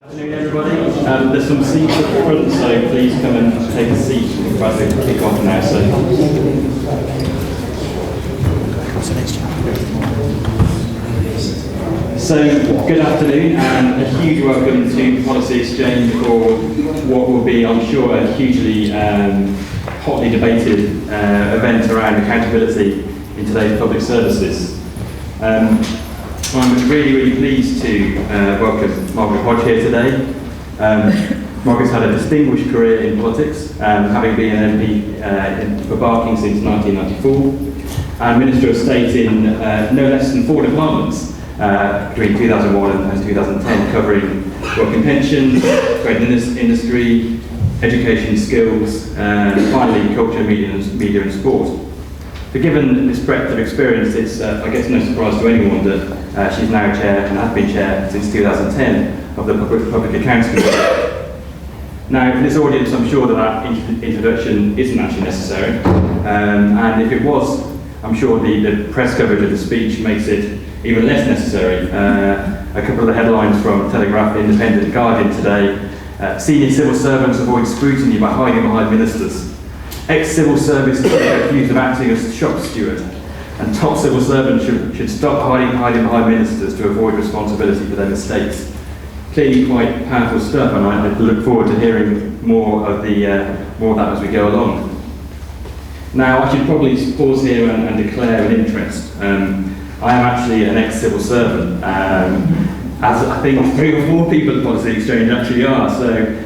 Good afternoon, everybody. There's some seats at the front, so please come and take a seat as we kick off now. So, good afternoon, and a huge welcome to Policy Exchange for what will be, I'm sure, a hugely hotly debated event around accountability in today's public services. I'm really pleased to welcome Margaret Hodge here today. Margaret's had a distinguished career in politics, having been an MP for Barking since 1994, and Minister of State in no less than 4 departments between 2001 and 2010, covering work and pensions, trade and industry, education, skills, and finally culture, media and sport. But given this breadth of experience, it's I guess no surprise to anyone that she's now chair and has been chair since 2010 of the Public Accounts Committee. Now, for this audience, I'm sure that introduction isn't actually necessary, and if it was, I'm sure the press coverage of the speech makes it even less necessary. A couple of the headlines from Telegraph, Independent, Guardian today: senior civil servants avoid scrutiny by hiding behind ministers. Ex-civil service accused of acting as shop steward, and top civil servants should stop hiding behind ministers to avoid responsibility for their mistakes. Clearly quite powerful stuff, and I look forward to hearing more of that as we go along. Now, I should probably pause here and declare an interest. I am actually an ex-civil servant, as I think 3 or 4 people at Policy Exchange actually are. So.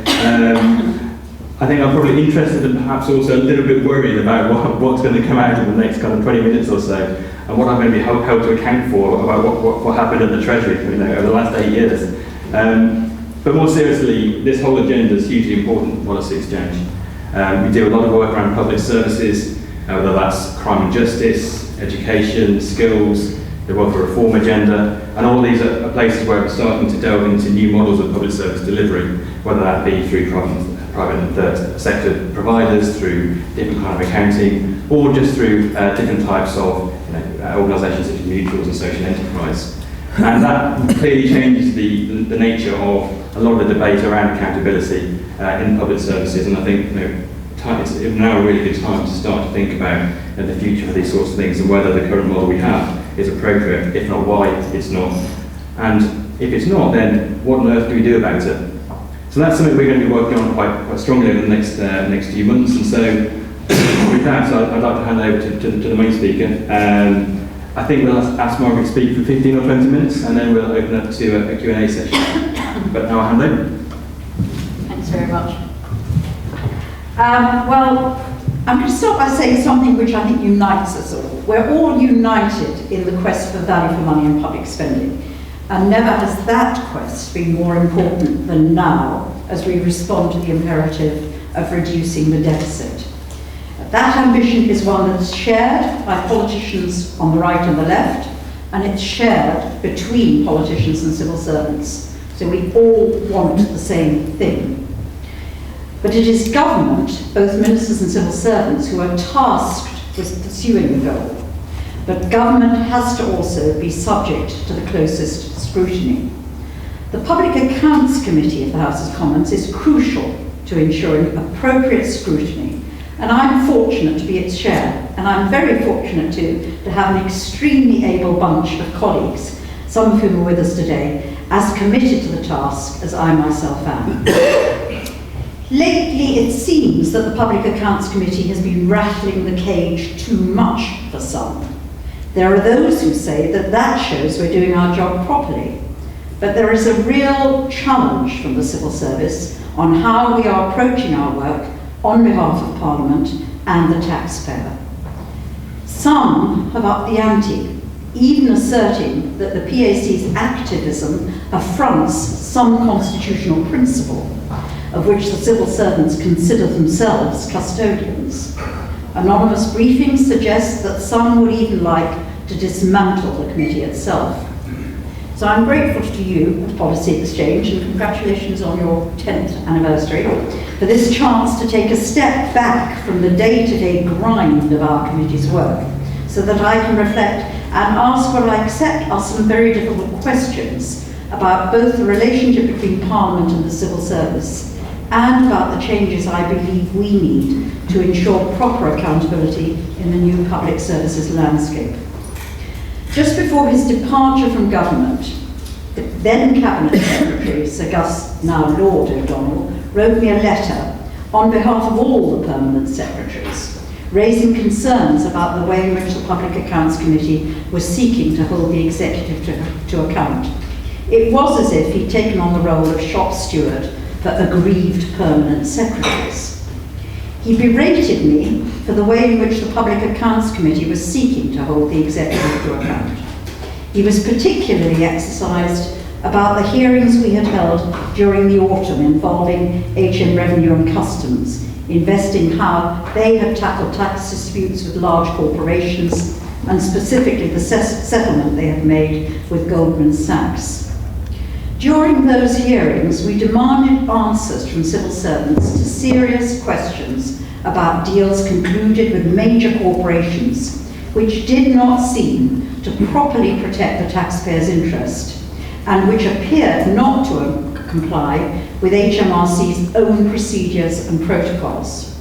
I think I'm probably interested and perhaps also a little bit worried about what's going to come out in the next kind of 20 minutes or so, and what I'm going to be held to account for about what happened at the Treasury over the last 8 years. But more seriously, this whole agenda is hugely important for Policy Exchange. We do a lot of work around public services, whether that's crime and justice, education, skills, the welfare reform agenda, and all these are places where we're starting to delve into new models of public service delivery, whether that be through private and third sector providers, through different kind of accounting, or just through different types of organisations such as mutuals and social enterprise. And that clearly changes the nature of a lot of the debate around accountability in public services. And I think it's now a really good time to start to think about the future for these sorts of things, and whether the current model we have is appropriate, if not why it's not. And if it's not, then what on earth do we do about it? So that's something we're going to be working on quite strongly over the next few months. And so with that, I'd like to hand over to the main speaker. I think we'll ask Margaret to speak for 15 or 20 minutes, and then we'll open up to a Q&A session. But now I'll hand over. Thanks very much. Well, I'm going to start by saying something which I think unites us all. We're all united in the quest for value for money and public spending. And never has that quest been more important than now, as we respond to the imperative of reducing the deficit. That ambition is one that's shared by politicians on the right and the left, and it's shared between politicians and civil servants. So we all want the same thing. But it is government, both ministers and civil servants, who are tasked with pursuing the goal. But government has to also be subject to the closest scrutiny. The Public Accounts Committee of the House of Commons is crucial to ensuring appropriate scrutiny, and I'm fortunate to be its chair, and I'm very fortunate to have an extremely able bunch of colleagues, some of whom are with us today, as committed to the task as I myself am. Lately, it seems that the Public Accounts Committee has been rattling the cage too much for some. There are those who say that shows we're doing our job properly. But there is a real challenge from the civil service on how we are approaching our work on behalf of Parliament and the taxpayer. Some have upped the ante, even asserting that the PAC's activism affronts some constitutional principle, of which the civil servants consider themselves custodians. Anonymous briefings suggest that some would even like to dismantle the committee itself. So I'm grateful to you at Policy Exchange, and congratulations on your 10th anniversary, for this chance to take a step back from the day-to-day grind of our committee's work, so that I can reflect and ask what I accept are some very difficult questions about both the relationship between Parliament and the civil service and about the changes I believe we need to ensure proper accountability in the new public services landscape. Just before his departure from government, the then Cabinet Secretary, Sir Gus, now Lord O'Donnell, wrote me a letter on behalf of all the permanent secretaries, raising concerns about the way in which the Public Accounts Committee was seeking to hold the executive to account. It was as if he'd taken on the role of shop steward for aggrieved permanent secretaries. He berated me for the way in which the Public Accounts Committee was seeking to hold the executive to account. He was particularly exercised about the hearings we had held during the autumn involving HM Revenue and Customs, investing how they had tackled tax disputes with large corporations, and specifically the settlement they had made with Goldman Sachs. During those hearings, we demanded answers from civil servants to serious questions about deals concluded with major corporations, which did not seem to properly protect the taxpayer's interest, and which appeared not to comply with HMRC's own procedures and protocols.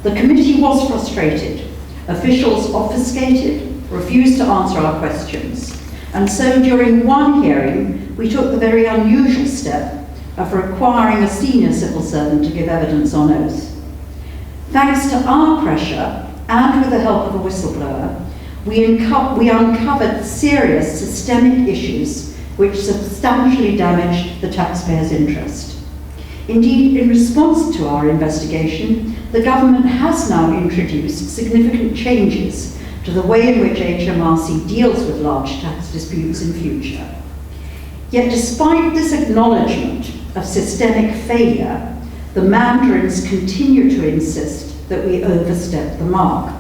The committee was frustrated. Officials obfuscated, refused to answer our questions, and so during one hearing, we took the very unusual step of requiring a senior civil servant to give evidence on oath. Thanks to our pressure, and with the help of a whistleblower, we uncovered serious systemic issues which substantially damaged the taxpayer's interest. Indeed, in response to our investigation, the government has now introduced significant changes to the way in which HMRC deals with large tax disputes in future. Yet despite this acknowledgement of systemic failure, the mandarins continue to insist that we overstep the mark.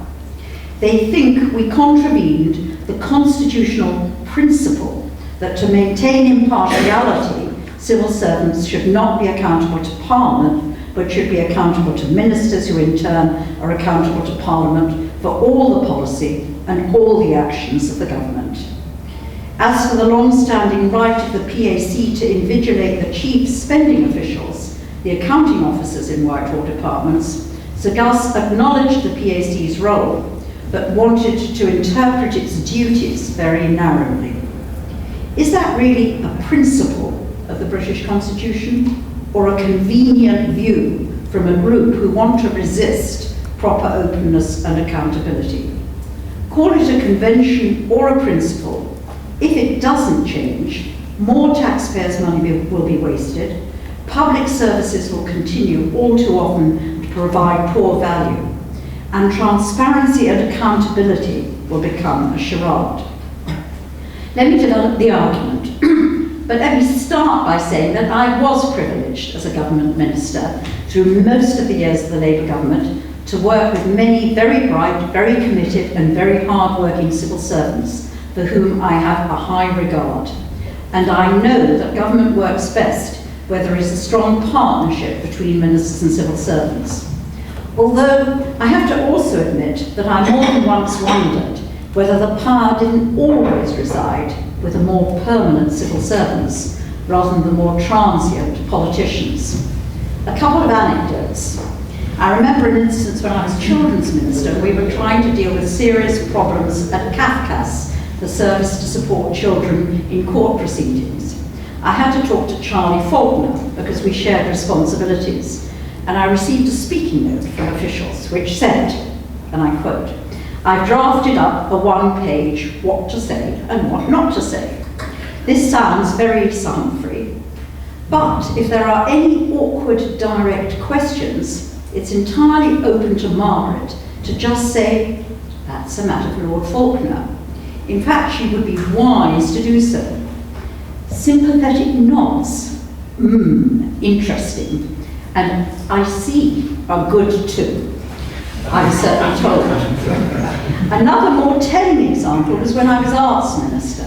They think we contravened the constitutional principle that to maintain impartiality, civil servants should not be accountable to Parliament, but should be accountable to ministers who in turn are accountable to Parliament for all the policy and all the actions of the government. As for the long-standing right of the PAC to invigilate the chief spending officials, the accounting officers in Whitehall departments, Sir Gus acknowledged the PAC's role, but wanted to interpret its duties very narrowly. Is that really a principle of the British Constitution, or a convenient view from a group who want to resist proper openness and accountability? Call it a convention or a principle. If it doesn't change, more taxpayers' money will be wasted, public services will continue all too often to provide poor value, and transparency and accountability will become a charade. Let me develop the argument, but let me start by saying that I was privileged as a government minister through most of the years of the Labour government to work with many very bright, very committed and very hard-working civil servants for whom I have a high regard. And I know that government works best where there is a strong partnership between ministers and civil servants. Although I have to also admit that I more than once wondered whether the power didn't always reside with the more permanent civil servants rather than the more transient politicians. A couple of anecdotes. I remember an instance when I was children's minister and we were trying to deal with serious problems at CAFCAS, the service to support children in court proceedings. I had to talk to Charlie Faulkner because we shared responsibilities, and I received a speaking note from officials which said, and I quote, "I've drafted up a one-page what to say and what not to say. This sounds very sign-free, but if there are any awkward direct questions, it's entirely open to Margaret to just say, that's a matter for Lord Faulkner. In fact, she would be wise to do so." Sympathetic nods. Interesting. And I see are good too, I'm certainly told. Another more telling example was when I was arts minister.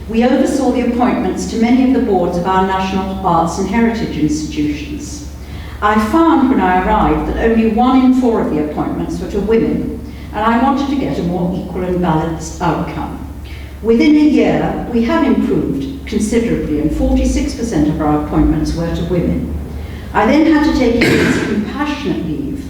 We oversaw the appointments to many of the boards of our national arts and heritage institutions. I found when I arrived that only 1 in 4 of the appointments were to women, and I wanted to get a more equal and balanced outcome. Within a year, we have improved considerably, and 46% of our appointments were to women. I then had to take a year's compassionate leave,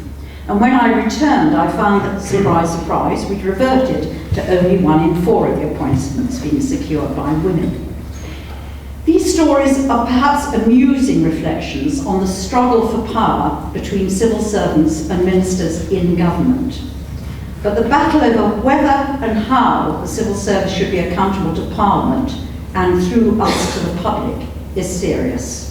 and when I returned, I found that, surprise, surprise, we'd reverted to only 1 in 4 of the appointments being secured by women. These stories are perhaps amusing reflections on the struggle for power between civil servants and ministers in government. But the battle over whether and how the civil service should be accountable to Parliament and through us to the public is serious.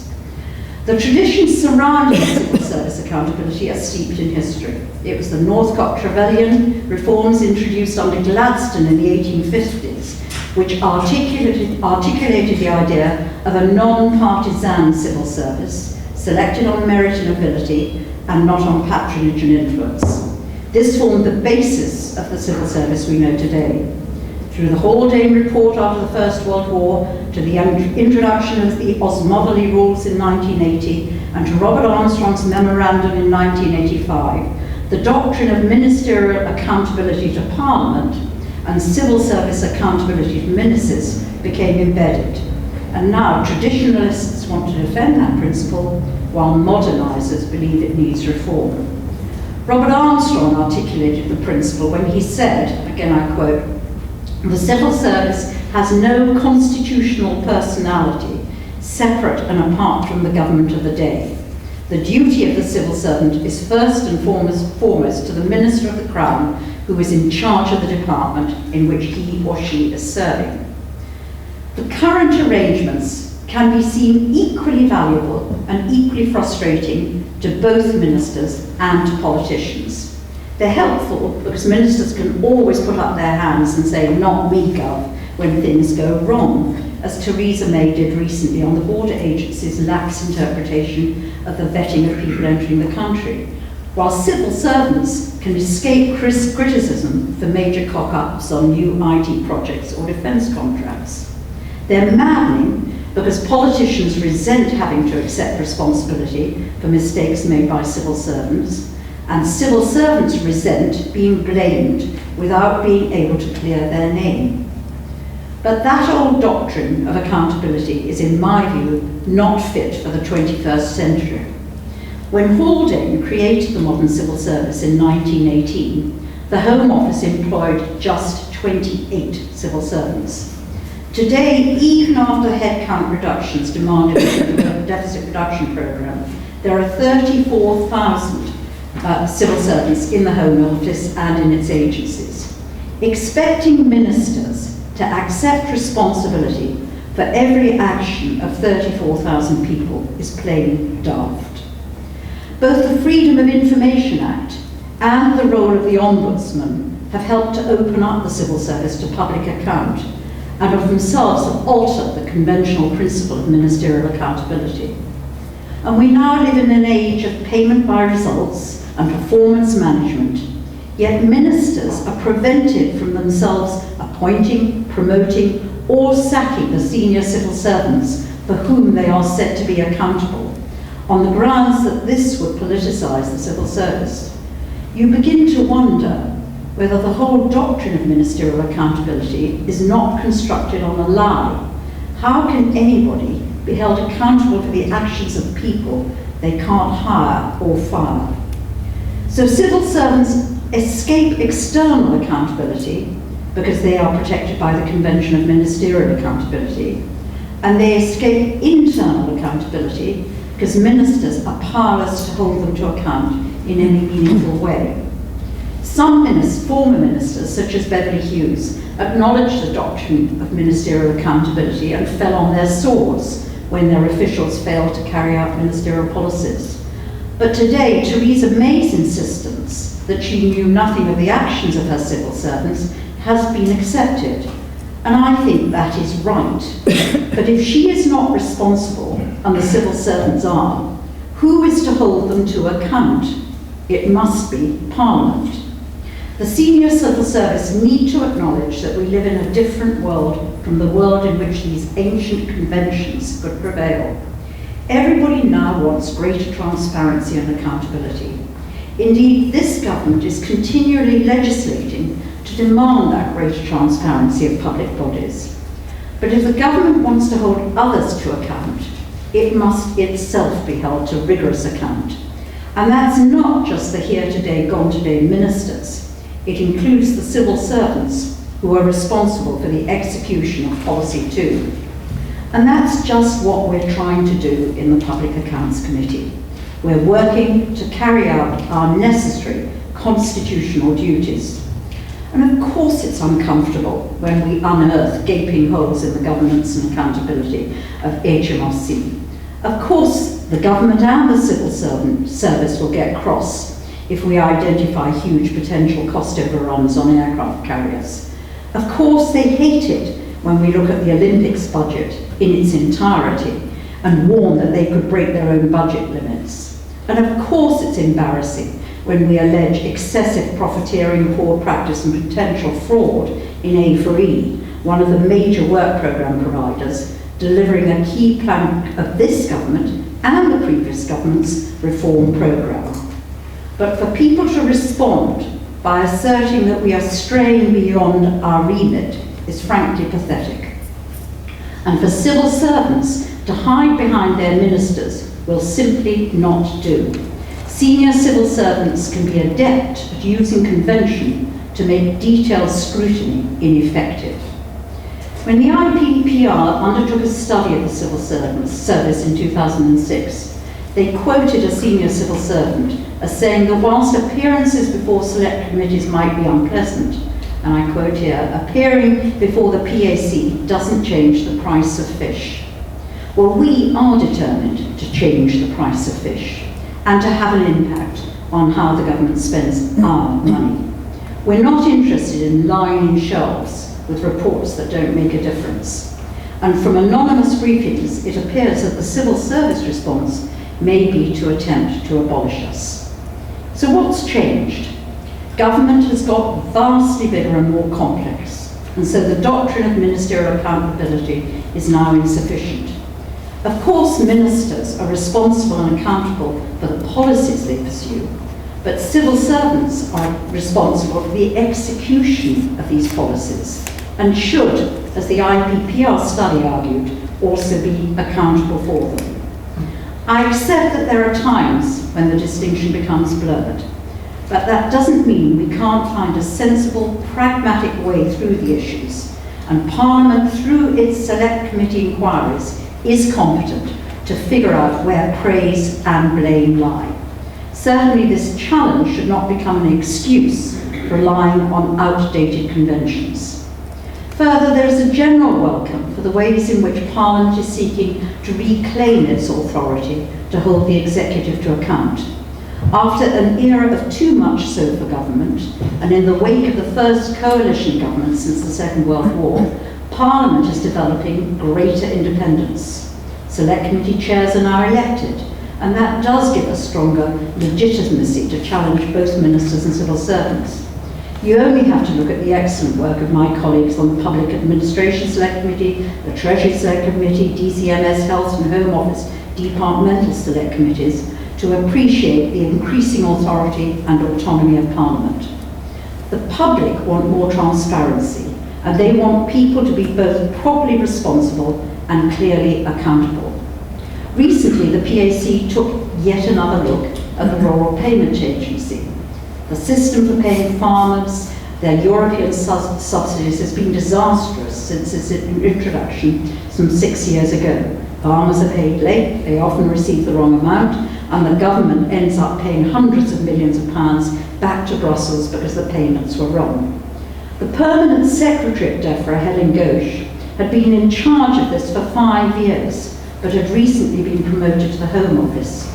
The traditions surrounding civil service accountability are steeped in history. It was the Northcote Trevelyan reforms introduced under Gladstone in the 1850s, which articulated the idea of a non-partisan civil service, selected on merit and ability, and not on patronage and influence. This formed the basis of the civil service we know today. Through the Haldane Report after the First World War, to the introduction of the Osmovaly Rules in 1980, and to Robert Armstrong's memorandum in 1985, the doctrine of ministerial accountability to Parliament and civil service accountability to ministers became embedded. And now traditionalists want to defend that principle, while modernisers believe it needs reform. Robert Armstrong articulated the principle when he said, again I quote, "The civil service has no constitutional personality separate and apart from the government of the day. The duty of the civil servant is first and foremost to the Minister of the Crown, who is in charge of the department in which he or she is serving." The current arrangements can be seen equally valuable and equally frustrating to both ministers and to politicians. They're helpful because ministers can always put up their hands and say, "Not me, Gov," when things go wrong, as Theresa May did recently on the border agency's lax interpretation of the vetting of people entering the country, while civil servants can escape criticism for major cock-ups on new IT projects or defence contracts. They're maddening because politicians resent having to accept responsibility for mistakes made by civil servants, and civil servants resent being blamed without being able to clear their name. But that old doctrine of accountability is, in my view, not fit for the 21st century. When Haldane created the modern civil service in 1918, the Home Office employed just 28 civil servants. Today, even after headcount reductions demanded in the deficit reduction programme, there are 34,000 civil servants in the Home Office and in its agencies. Expecting ministers to accept responsibility for every action of 34,000 people is plain daft. Both the Freedom of Information Act and the role of the Ombudsman have helped to open up the civil service to public account, and of themselves have altered the conventional principle of ministerial accountability. And we now live in an age of payment by results and performance management, yet ministers are prevented from themselves appointing, promoting, or sacking the senior civil servants for whom they are said to be accountable, on the grounds that this would politicise the civil service. You begin to wonder whether the whole doctrine of ministerial accountability is not constructed on a lie. How can anybody be held accountable for the actions of people they can't hire or fire? So civil servants escape external accountability because they are protected by the Convention of Ministerial Accountability, and they escape internal accountability because ministers are powerless to hold them to account in any meaningful way. Some former ministers, such as Beverly Hughes, acknowledged the doctrine of ministerial accountability and fell on their swords when their officials failed to carry out ministerial policies. But today, Theresa May's insistence that she knew nothing of the actions of her civil servants has been accepted. And I think that is right. But if she is not responsible, and the civil servants are, who is to hold them to account? It must be Parliament. The senior civil service need to acknowledge that we live in a different world from the world in which these ancient conventions could prevail. Everybody now wants greater transparency and accountability. Indeed, this government is continually legislating to demand that greater transparency of public bodies. But if the government wants to hold others to account, it must itself be held to rigorous account. And that's not just the here today, gone today ministers. It includes the civil servants who are responsible for the execution of policy too. And that's just what we're trying to do in the Public Accounts Committee. We're working to carry out our necessary constitutional duties. And of course it's uncomfortable when we unearth gaping holes in the governance and accountability of HMRC. Of course, the government and the civil service will get cross if we identify huge potential cost overruns on aircraft carriers. Of course, they hate it when we look at the Olympics budget in its entirety and warn that they could break their own budget limits. And of course, it's embarrassing when we allege excessive profiteering, poor practice and potential fraud in A4E, one of the major work programme providers, delivering a key plank of this government and the previous government's reform programme. But for people to respond by asserting that we are straying beyond our remit is frankly pathetic. And for civil servants to hide behind their ministers will simply not do. Senior civil servants can be adept at using convention to make detailed scrutiny ineffective. When the IPPR undertook a study of the civil service in 2006, they quoted a senior civil servant as saying that whilst appearances before select committees might be unpleasant, and I quote here, appearing before the PAC doesn't change the price of fish. Well, we are determined to change the price of fish and to have an impact on how the government spends our money. We're not interested in lining shelves with reports that don't make a difference. And from anonymous briefings, it appears that the civil service response may be to attempt to abolish us. So what's changed? Government has got vastly bigger and more complex, and so the doctrine of ministerial accountability is now insufficient. Of course, ministers are responsible and accountable for the policies they pursue, but civil servants are responsible for the execution of these policies and should, as the IPPR study argued, also be accountable for them. I accept that there are times when the distinction becomes blurred, but that doesn't mean we can't find a sensible, pragmatic way through the issues, and Parliament, through its select committee inquiries, is competent to figure out where praise and blame lie. Certainly this challenge should not become an excuse for relying on outdated conventions. Further, there is a general welcome for the ways in which Parliament is seeking to reclaim its authority to hold the executive to account. After an era of too much so for government, and in the wake of the first coalition government since the Second World War, Parliament is developing greater independence. Select committee chairs are now elected, and that does give us stronger legitimacy to challenge both ministers and civil servants. You only have to look at the excellent work of my colleagues on the Public Administration Select Committee, the Treasury Select Committee, DCMS, Health and Home Office, Departmental Select Committees to appreciate the increasing authority and autonomy of Parliament. The public want more transparency, and they want people to be both properly responsible and clearly accountable. Recently, the PAC took yet another look at the Rural Payment Agency. The system for paying farmers their European subsidies has been disastrous since its introduction some 6 years ago. Farmers are paid late, they often receive the wrong amount, and the government ends up paying hundreds of millions of pounds back to Brussels because the payments were wrong. The permanent secretary at DEFRA, Helen Ghosh, had been in charge of this for 5 years, but had recently been promoted to the Home Office.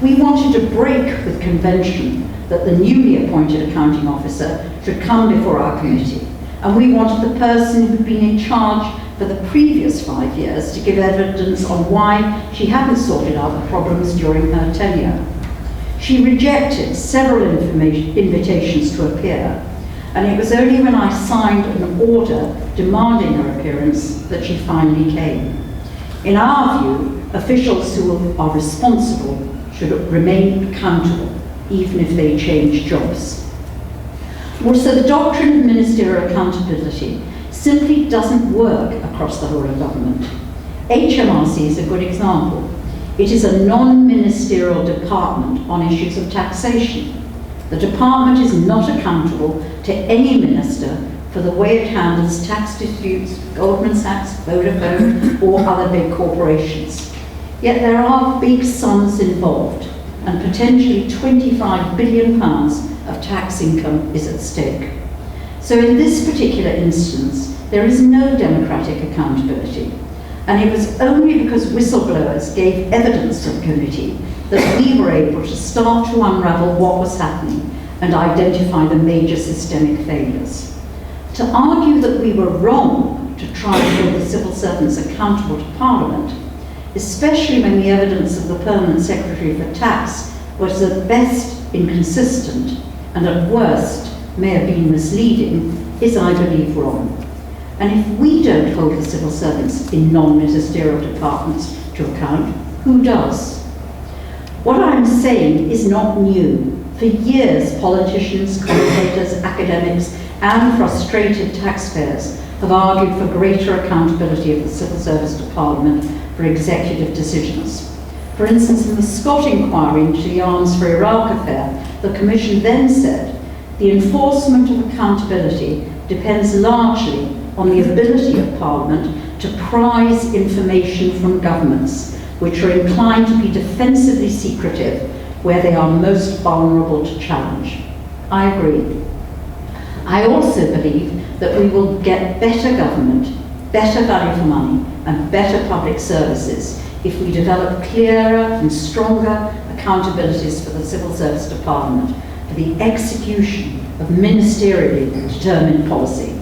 We wanted to break with convention that the newly appointed accounting officer should come before our committee, and we wanted the person who'd been in charge for the previous 5 years to give evidence on why she hadn't sorted out the problems during her tenure. She rejected several invitations to appear, and it was only when I signed an order demanding her appearance that she finally came. In our view, officials who are responsible should remain accountable, even if they change jobs. Also, the doctrine of ministerial accountability simply doesn't work across the whole of government. HMRC is a good example. It is a non-ministerial department on issues of taxation. The department is not accountable to any minister for the way it handles tax disputes, Goldman Sachs, Vodafone, or other big corporations. Yet there are big sums involved, and potentially £25 billion of tax income is at stake. So in this particular instance, there is no democratic accountability, and it was only because whistleblowers gave evidence to the committee that we were able to start to unravel what was happening and identify the major systemic failures. To argue that we were wrong to try and hold the civil servants accountable to Parliament, especially when the evidence of the Permanent Secretary for Tax was at best inconsistent and at worst may have been misleading, is, I believe, wrong. And if we don't hold the civil servants in non-ministerial departments to account, who does? What I'm saying is not new. For years, politicians, commentators, academics, and frustrated taxpayers have argued for greater accountability of the civil service to Parliament for executive decisions. For instance, in the Scott inquiry into the Arms for Iraq affair, the Commission then said, the enforcement of accountability depends largely on the ability of Parliament to prize information from governments, which are inclined to be defensively secretive where they are most vulnerable to challenge. I agree. I also believe that we will get better government, better value for money, and better public services if we develop clearer and stronger accountabilities for the civil service to Parliament for the execution of ministerially determined policy.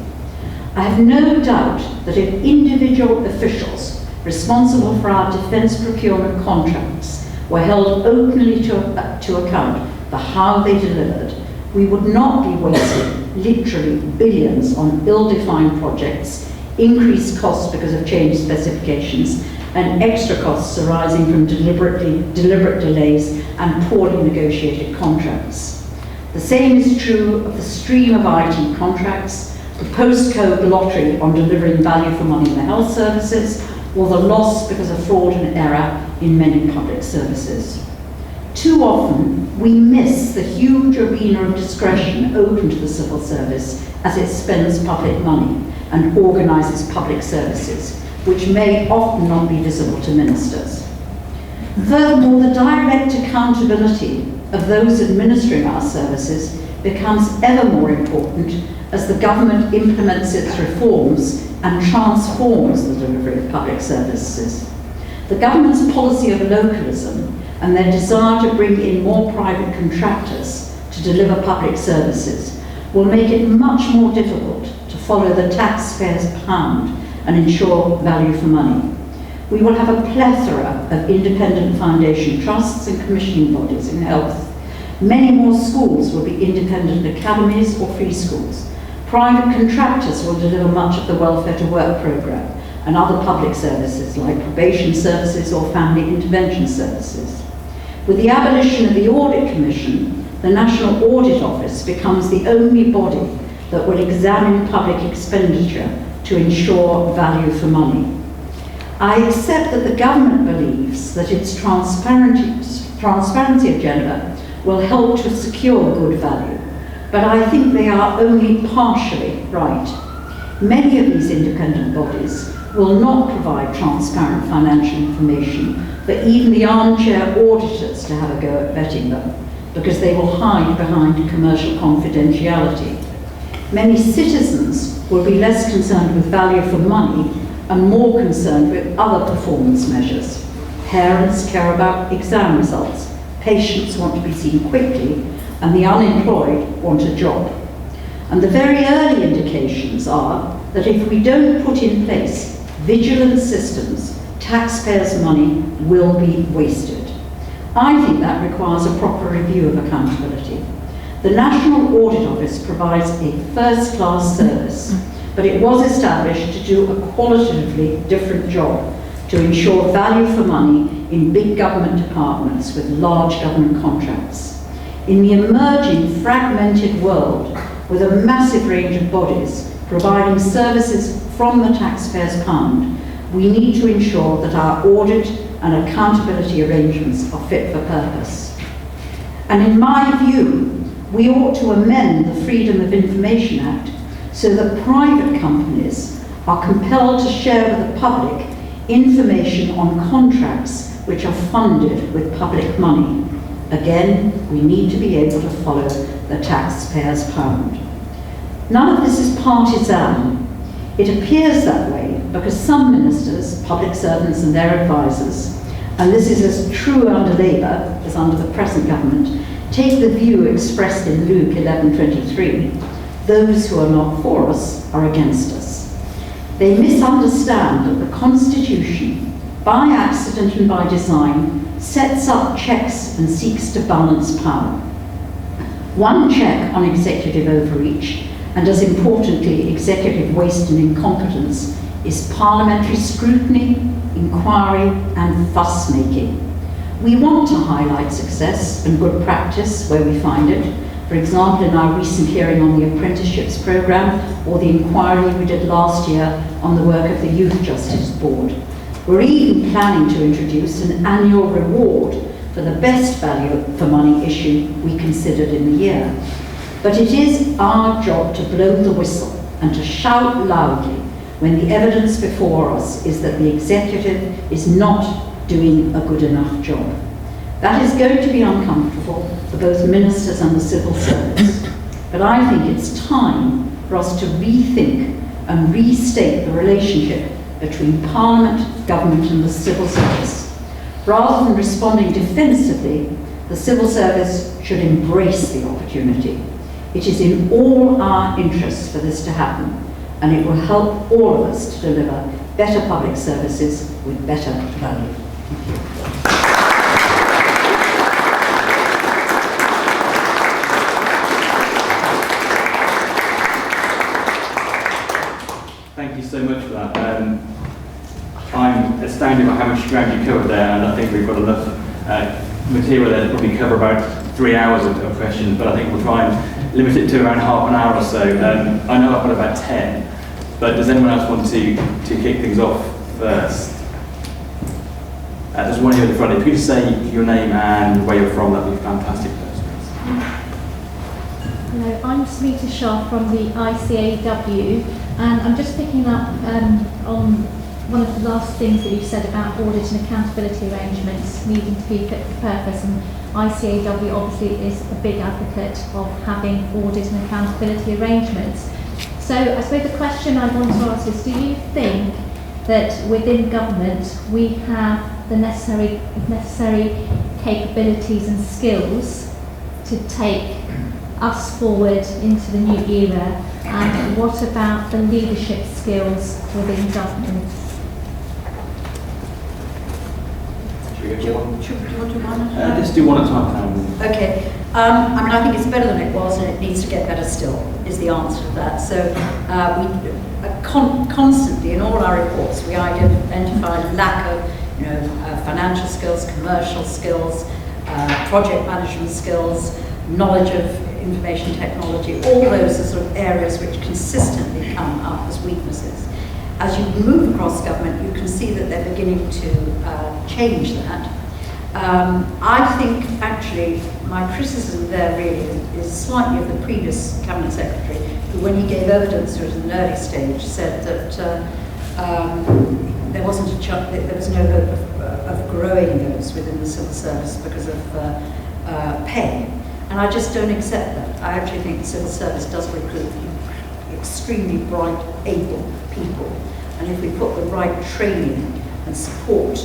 I have no doubt that if individual officials responsible for our defence procurement contracts were held openly to account for how they delivered, we would not be wasting literally billions on ill-defined projects, increased costs because of changed specifications, and extra costs arising from deliberate delays and poorly negotiated contracts. The same is true of the stream of IT contracts, the postcode lottery on delivering value for money in the health services, or the loss because of fraud and error in many public services. Too often, we miss the huge arena of discretion open to the civil service as it spends public money and organises public services, which may often not be visible to ministers. Furthermore, the direct accountability of those administering our services becomes ever more important as the government implements its reforms and transforms the delivery of public services. The government's policy of localism and their desire to bring in more private contractors to deliver public services will make it much more difficult to follow the taxpayer's pound and ensure value for money. We will have a plethora of independent foundation trusts and commissioning bodies in health. Many more schools will be independent academies or free schools. Private contractors will deliver much of the welfare to work programme and other public services like probation services or family intervention services. With the abolition of the Audit Commission, the National Audit Office becomes the only body that will examine public expenditure to ensure value for money. I accept that the government believes that its transparency agenda will help to secure good value, but I think they are only partially right. Many of these independent bodies will not provide transparent financial information for even the armchair auditors to have a go at vetting them, because they will hide behind commercial confidentiality. Many citizens will be less concerned with value for money and more concerned with other performance measures. Parents care about exam results, patients want to be seen quickly, and the unemployed want a job. And the very early indications are that if we don't put in place vigilant systems, taxpayers' money will be wasted. I think that requires a proper review of accountability. The National Audit Office provides a first-class service, but it was established to do a qualitatively different job to ensure value for money in big government departments with large government contracts. In the emerging fragmented world, with a massive range of bodies, providing services from the taxpayers' pound, we need to ensure that our audit and accountability arrangements are fit for purpose. And in my view, we ought to amend the Freedom of Information Act so that private companies are compelled to share with the public information on contracts which are funded with public money. Again, we need to be able to follow the taxpayers' pound. None of this is partisan. It appears that way because some ministers, public servants and their advisers, and this is as true under Labour as under the present government, take the view expressed in Luke 11:23, those who are not for us are against us. They misunderstand that the Constitution, by accident and by design, sets up checks and seeks to balance power. One check on executive overreach, and as importantly, executive waste and incompetence, is parliamentary scrutiny, inquiry, and fuss-making. We want to highlight success and good practice where we find it. For example, in our recent hearing on the apprenticeships programme, or the inquiry we did last year on the work of the Youth Justice Board. We're even planning to introduce an annual reward for the best value for money issue we considered in the year. But it is our job to blow the whistle and to shout loudly when the evidence before us is that the executive is not doing a good enough job. That is going to be uncomfortable for both ministers and the civil service. But I think it's time for us to rethink and restate the relationship between Parliament, government and the civil service. Rather than responding defensively, the civil service should embrace the opportunity. It is in all our interests for this to happen, and it will help all of us to deliver better public services with better value. Thank you. Thank you so much for that. I'm astounded by how much ground you covered there, and I think we've got enough material there to probably cover about 3 hours of questions, but I think we'll try and limit it to around half an hour or so. I know I've got about 10, but does anyone else want to kick things off first? There's one here at the front. If you could just say your name and where you're from, that'd be fantastic first. Hello, I'm Smita Shah from the ICAW, and I'm just picking up on one of the last things that you said about audit and accountability arrangements needing to be fit for purpose, and ICAW obviously is a big advocate of having audit and accountability arrangements. So I suppose the question I want to ask is, do you think that within government we have the necessary capabilities and skills to take us forward into the new era, and what about the leadership skills within government? Let's do one at a time. Okay. I mean, I think it's better than it was, and it needs to get better still, is the answer to that. So we constantly, in all our reports, we identify lack of financial skills, commercial skills, project management skills, knowledge of information technology. All those are sort of areas which consistently come up as weaknesses. As you move across government, you can see that they're beginning to change that. I think, actually, my criticism there really is slightly of the previous Cabinet Secretary, who, when he gave evidence at an early stage, said that there was no hope of growing those within the civil service because of pay. And I just don't accept that. I actually think the civil service does recruit extremely bright, able people. And if we put the right training and support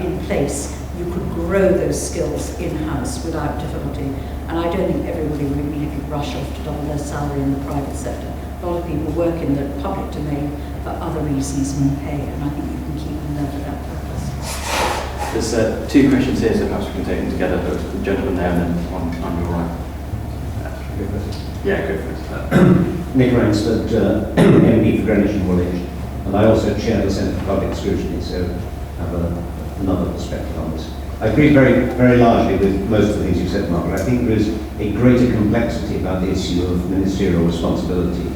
in place, you could grow those skills in-house without difficulty. And I don't think everybody would immediately rush off to double their salary in the private sector. A lot of people work in the public domain for other reasons than pay, and I think you can keep them there for that purpose. There's 2 questions here, so perhaps we can take them together. But the gentleman there and then on your right. Yeah, go first. Nick Ransford, MP for Greenwich and Woolwich, and I also chair the Centre for Public Scrutiny, so have another perspective on this. I agree very, very largely with most of the things you said, Margaret. I think there is a greater complexity about the issue of ministerial responsibility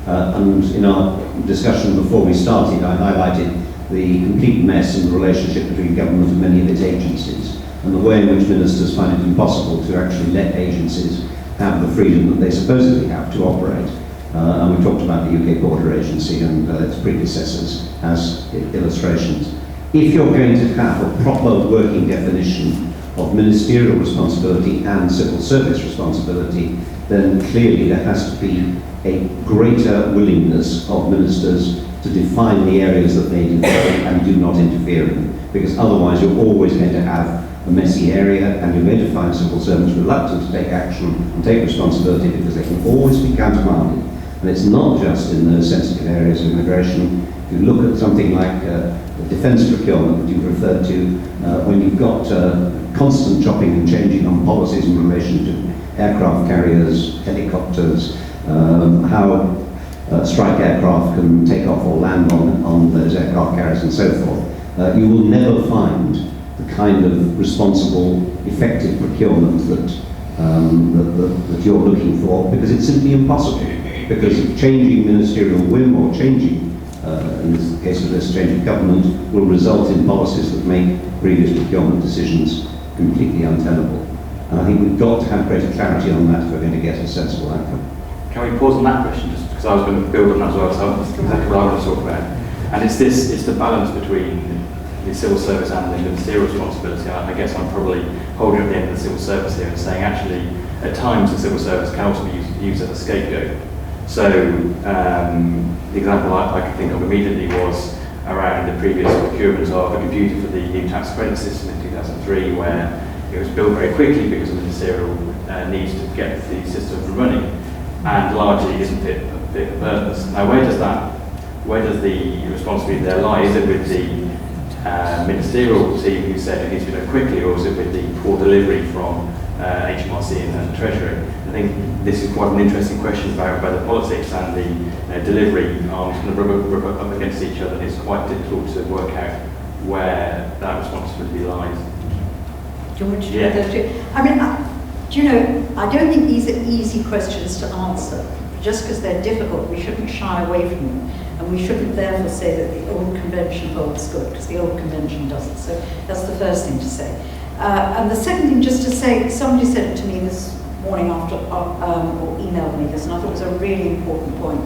And in our discussion before we started, I highlighted the complete mess in the relationship between government and many of its agencies, and the way in which ministers find it impossible to actually let agencies have the freedom that they supposedly have to operate. And we talked about the UK Border Agency and its predecessors as illustrations. If you're going to have a proper working definition of ministerial responsibility and civil service responsibility, then clearly there has to be a greater willingness of ministers to define the areas that they do and do not interfere in, because otherwise you're always going to have a messy area, and you're going to find civil servants reluctant to take action and take responsibility because they can always be countermanded. And it's not just in those sensitive areas of immigration. If you look at something like the defence procurement that you've referred to, when you've got constant chopping and changing on policies in relation to aircraft carriers, helicopters, how strike aircraft can take off or land on those aircraft carriers and so forth, you will never find the kind of responsible, effective procurement that you're looking for, because it's simply impossible. Because changing ministerial whim or changing, in this case of this, changing government, will result in policies that make previous procurement decisions completely untenable. And I think we've got to have greater clarity on that if we're going to get a sensible outcome. Can we pause on that question, just because I was going to build on that as well, so that's exactly what I want to talk about. And it's the balance between the civil service and the ministerial responsibility. I guess I'm probably holding up the end of the civil service here and saying actually, at times the civil service can also be used as a scapegoat. So the example I could think of immediately was around the previous procurement of a computer for the new tax credit system in 2003, where it was built very quickly because of ministerial needs to get the system running, and largely isn't fit for purpose. Now, where does the responsibility there lie? Is it with the ministerial team who said it needs to be done quickly, or is it with the poor delivery from HMRC and the Treasury? I think this is quite an interesting question about the politics and the delivery arms kind of rub up against each other, and it's quite difficult to work out where that responsibility lies. Do you want to do those two? I mean, I don't think these are easy questions to answer. Just because they're difficult, we shouldn't shy away from them, and we shouldn't therefore say that the old convention holds good, because the old convention doesn't. So that's the first thing to say. And the second thing, just to say, somebody said it to me this morning after, or emailed me this, and I thought it was a really important point,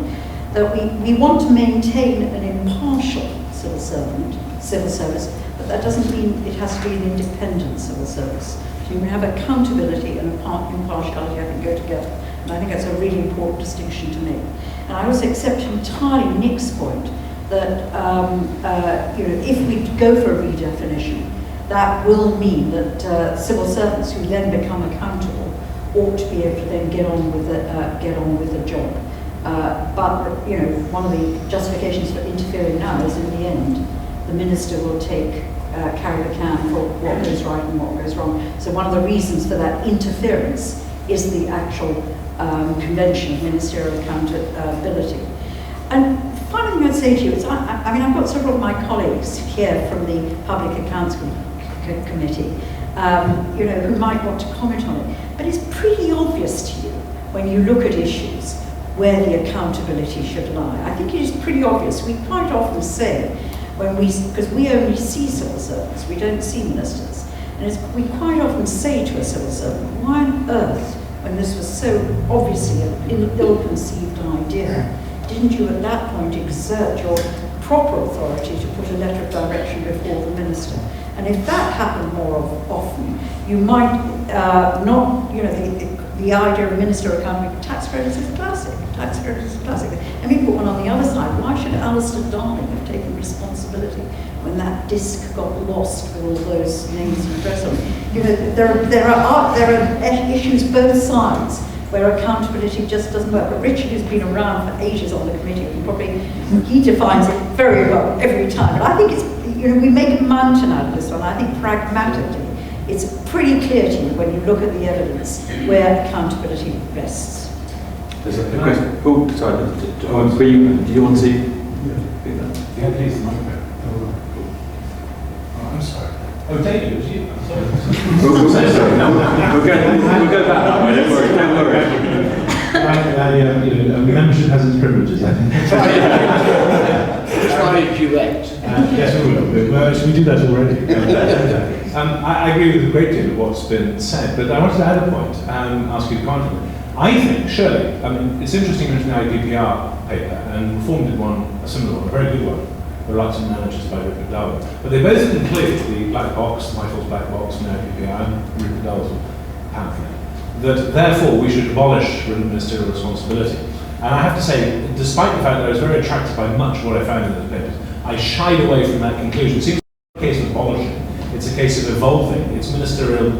that we want to maintain an impartial civil service, but that doesn't mean it has to be an independent civil service. So you can have accountability and impartiality, I think, go together. And I think that's a really important distinction to make. And I also accept entirely Nick's point that if we go for a redefinition, that will mean that civil servants who then become accountable ought to be able to then get on with the job. But one of the justifications for interfering now is, in the end, the minister will carry the can for what goes right and what goes wrong. So one of the reasons for that interference is the actual convention of ministerial accountability. And the final thing I'd say to you is, I've got several of my colleagues here from the Public Accounts Committee, who might want to comment on it. But it's pretty obvious to you when you look at issues where the accountability should lie. I think it is pretty obvious. We quite often say, because we only see civil servants, we don't see ministers, and we quite often say to a civil servant, why on earth, when this was so obviously an ill-conceived idea, didn't you at that point exert your proper authority to put a letter of direction before the minister? And if that happened more often, you might the idea of ministerial accountability, tax credits is classic. Tax credits is classic. And we put one on the other side. Why should Alistair Darling have taken responsibility when that disc got lost with all those names and addresses on it? There are issues both sides where accountability just doesn't work. But Richard, who's been around for ages on the committee, he defines it very well every time. But I think it's, we make a mountain out of this one. I think pragmatically, it's pretty clear to you when you look at the evidence where accountability rests. There's a question. Oh, sorry. Do you want to? Yeah, please. I'm sorry. Oh, David, it was you. I'm sorry. We'll go back that way. Don't worry. Membership has its privileges, I think. Try a duet. Yes, we will. We do that already. I agree with a great deal of what's been said, but I wanted to add a point and ask you to comment on it. I think, surely, it's interesting you mentioned the IPPR paper, and Reform did a similar one, a very good one, The Rights of Managers by Rupert Darwin. But they both conclude, the black box, Michael's black box, and the IPPR, and Rupert Darwin's pamphlet, that therefore we should abolish ministerial responsibility. And I have to say, despite the fact that I was very attracted by much of what I found in those papers, I shied away from that conclusion. It seems like a case of abolishing. It's a case of evolving. It's ministerial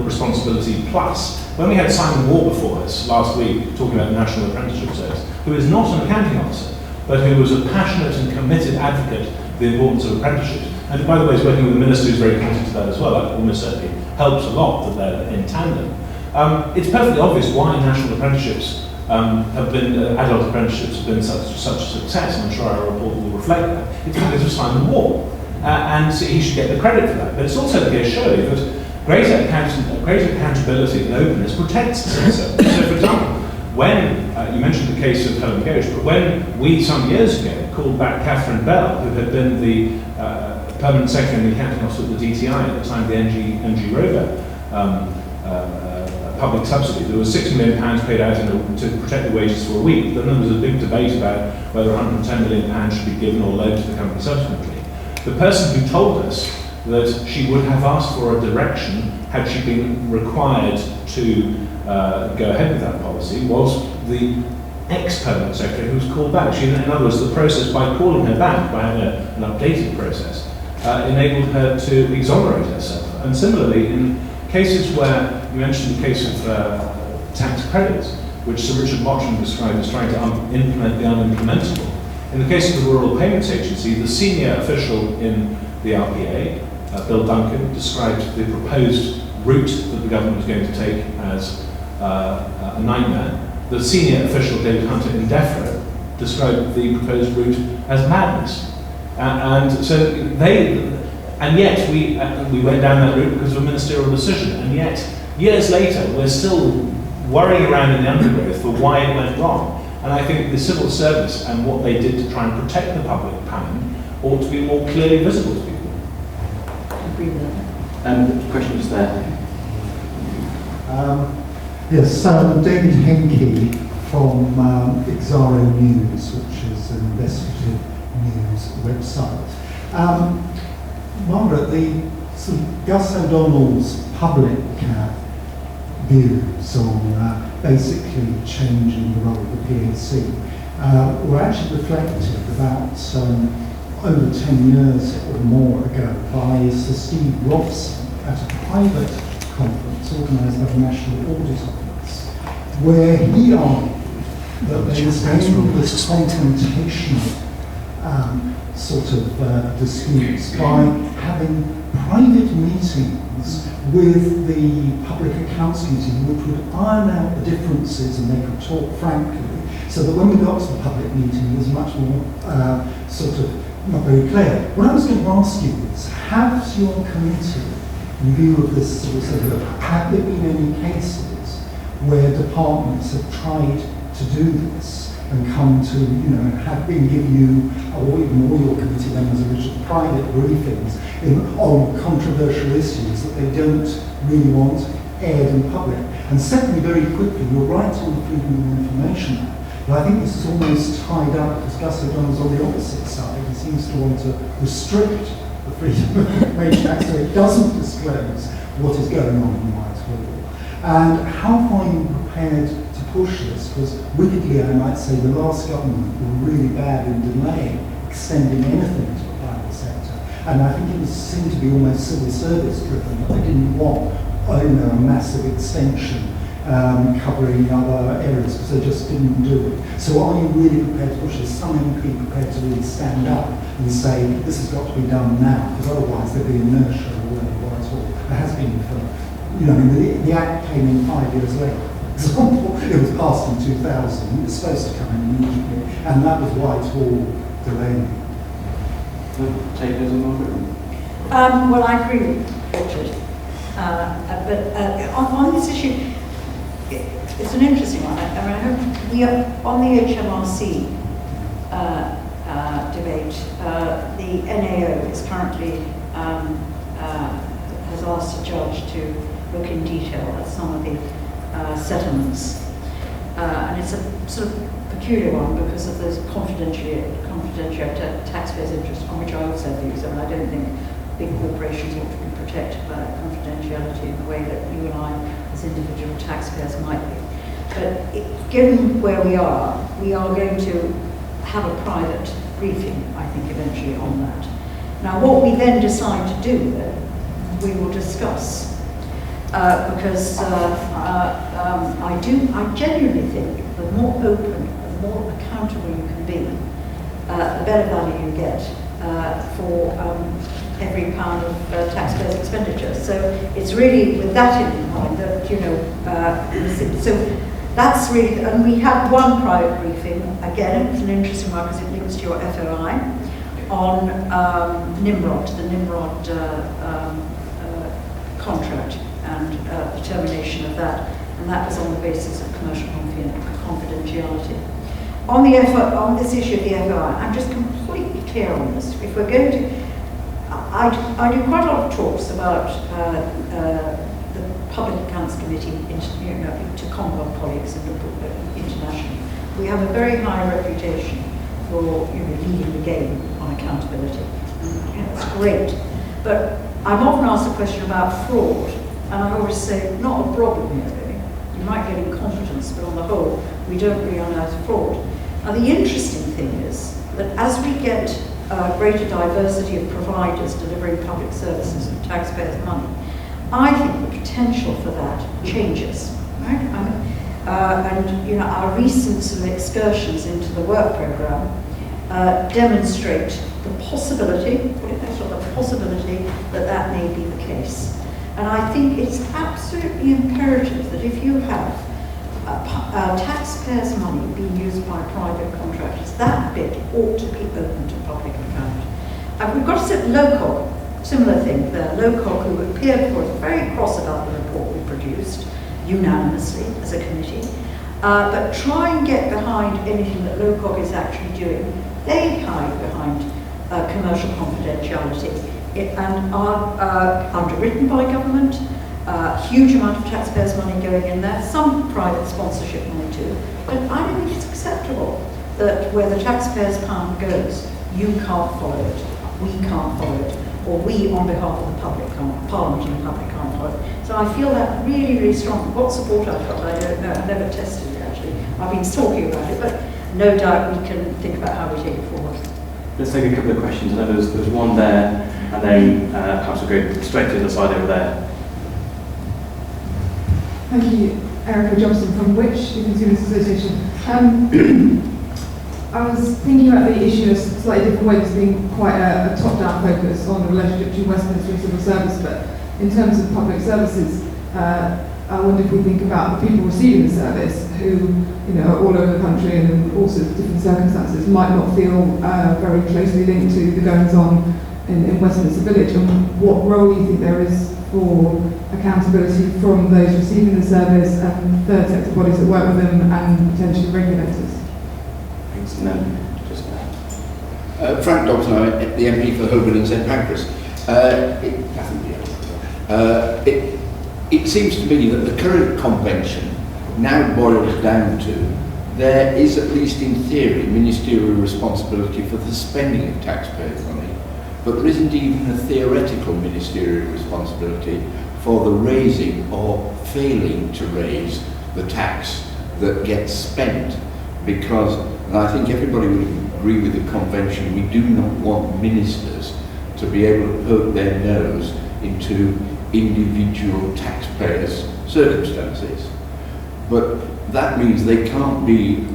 responsibility plus. When we had Simon Ward before us last week talking about the National Apprenticeship Service, who is not an accounting officer, but who was a passionate and committed advocate of the importance of apprenticeships. And by the way, is working with a minister who's very committed to that as well. That almost certainly helps a lot that they're in tandem. It's perfectly obvious why national apprenticeships adult apprenticeships have been such a success, and I'm sure our report will reflect that. It's because of Simon Ward, and so he should get the credit for that. But it's also the case, surely, that greater accountability and openness protects the citizen. So, for example, when you mentioned the case of Helen Ghosh, but when we some years ago called back Catherine Bell, who had been the permanent secretary in the accounting office of the DTI at the time of the NG Rover public subsidy, there was £6 million paid out to protect the wages for a week. Then there was a big debate about whether £110 million should be given or loaned to the company subsequently. The person who told us that she would have asked for a direction had she been required to go ahead with that policy was the ex-permanent secretary who was called back. In other words, the process, by calling her back, by having an updated process, enabled her to exonerate herself. And similarly, in cases where, you mentioned the case of tax credits, which Sir Richard Mottram described as trying to implement the unimplementable. In the case of the Rural Payments Agency, the senior official in the RPA, Bill Duncan, described the proposed route that the government was going to take as a nightmare. The senior official, David Hunter in DEFRA, described the proposed route as madness. And yet we went down that route because of a ministerial decision. And yet, years later, we're still worrying around in the undergrowth for why it went wrong. And I think the civil service and what they did to try and protect the public pound ought to be more clearly visible to people. I agree with that. The question is there. Yes, David Henke from Exaro News, which is an investigative news website. Margaret, Gus O'Donnell's public views on basically changing the role of the PAC were actually reflected about over 10 years or more ago by Sir Steve Robson at a private conference organised by the National Audit Office, where he argued that there was going to be this confrontational sort of disputes by having private meetings with the Public Accounts Committee, which would iron out the differences and they could talk frankly, so that when we got to the public meeting it was much more not very clear. What I was going to ask you is, has your committee, in view of this have there been any cases where departments have tried to do this and come to, have been giving you, or even all your committee members, original private briefings on controversial issues that they don't really want aired in public? And secondly, very quickly, you're right on the Freedom of Information Act, but I think this is almost tied up because Gus O'Donnell's on the opposite side. He seems to want to restrict the Freedom of Information Act so it doesn't disclose what is going on in Whitehall. And how far are you prepared to push this? Because wickedly, I might say, the last government were really bad in delaying extending anything to the private sector. And I think it seemed to be almost civil service driven, that they didn't want a massive extension covering other areas because they just didn't do it. So are you really prepared to push this? Some MP prepared to really stand up and say, this has got to be done now, because otherwise there'll be inertia all over Whitehall. There has been for, the Act came in 5 years later. For example, it was passed in 2000, it was supposed to come in immediately, and that was Whitehall delaying. Take those on Margaret? Well, I agree with Richard. But on this issue, it's an interesting one. I mean, I hope we are on the HMRC debate. The NAO is currently has asked a judge to look in detail at some of the settlements, and it's a sort of peculiar one because of this confidentiality taxpayers' interest, on which I also have views. I mean, I don't think big corporations ought to be protected by that confidentiality in the way that you and I, as individual taxpayers, might be. But given where we are going to have a private briefing, I think, eventually on that. Now, what we then decide to do, then, we will discuss. Because I genuinely think the more open, the more accountable you can be, the better value you get for every pound of taxpayers' expenditure. So it's really with that in mind that, you know, so that's really, and we had one private briefing, again, it's an interesting one because it links to your FOI, on Nimrod, the Nimrod contract and the termination of that, and that was on the basis of commercial confidentiality. On this issue of the FOI, I'm just completely clear on this. If we're going to, I do quite a lot of talks about the Public Accounts Committee, to Commonwealth colleagues and internationally. We have a very high reputation for leading the game on accountability. And, it's great. But I'm often asked a question about fraud, and I always say, not a problem here, really. You might get incompetence, but on the whole, we don't really unearth fraud. Now, the interesting thing is that as we get greater diversity of providers delivering public services with taxpayers' money, I think the potential for that changes, right? And our recent sort of excursions into the work programme demonstrate the possibility, that may be the case. And I think it's absolutely imperative that if you have taxpayers' money being used by private contractors, that bit ought to be open to public account. And we've got to say LOCOG, similar thing there. LOCOG, who appeared for us, very cross about the report we produced, unanimously as a committee, but try and get behind anything that LOCOG is actually doing. They hide behind commercial confidentiality and are underwritten by government, huge amount of taxpayers' money going in there, some private sponsorship money too, but I don't think it's acceptable that where the taxpayers' pound goes, you can't follow it, we can't follow it, or we on behalf of the public can't, Parliament and the public can't follow it. So I feel that really, really strong. What support I've got, I don't know, I've never tested it actually. I've been talking about it, but no doubt we can think about how we take it forward. Let's take a couple of questions. I know there's one there, and then perhaps we'll go straight to the side over there. Thank you, Erica Johnson from Which, the Consumers Association. I was thinking about the issue in a slightly different way, because being quite a top-down focus on the relationship between Westminster and civil service, but in terms of public services, I wonder if we think about the people receiving the service who, are all over the country and in all sorts of different circumstances might not feel very closely linked to the goings-on in Westminster Village, and what role you think there is for accountability from those receiving the service and third sector bodies that work with them and potentially regulators. Thanks. And then just Frank Dobson, the MP for Holborn and St Pancras. It seems to me that the current convention now boils down to there is, at least in theory, ministerial responsibility for the spending of taxpayers' money, but there isn't even a theoretical ministerial responsibility for the raising or failing to raise the tax that gets spent. Because, and I think everybody would agree with the convention, we do not want ministers to be able to poke their nose into individual taxpayers' circumstances. But that means they can't be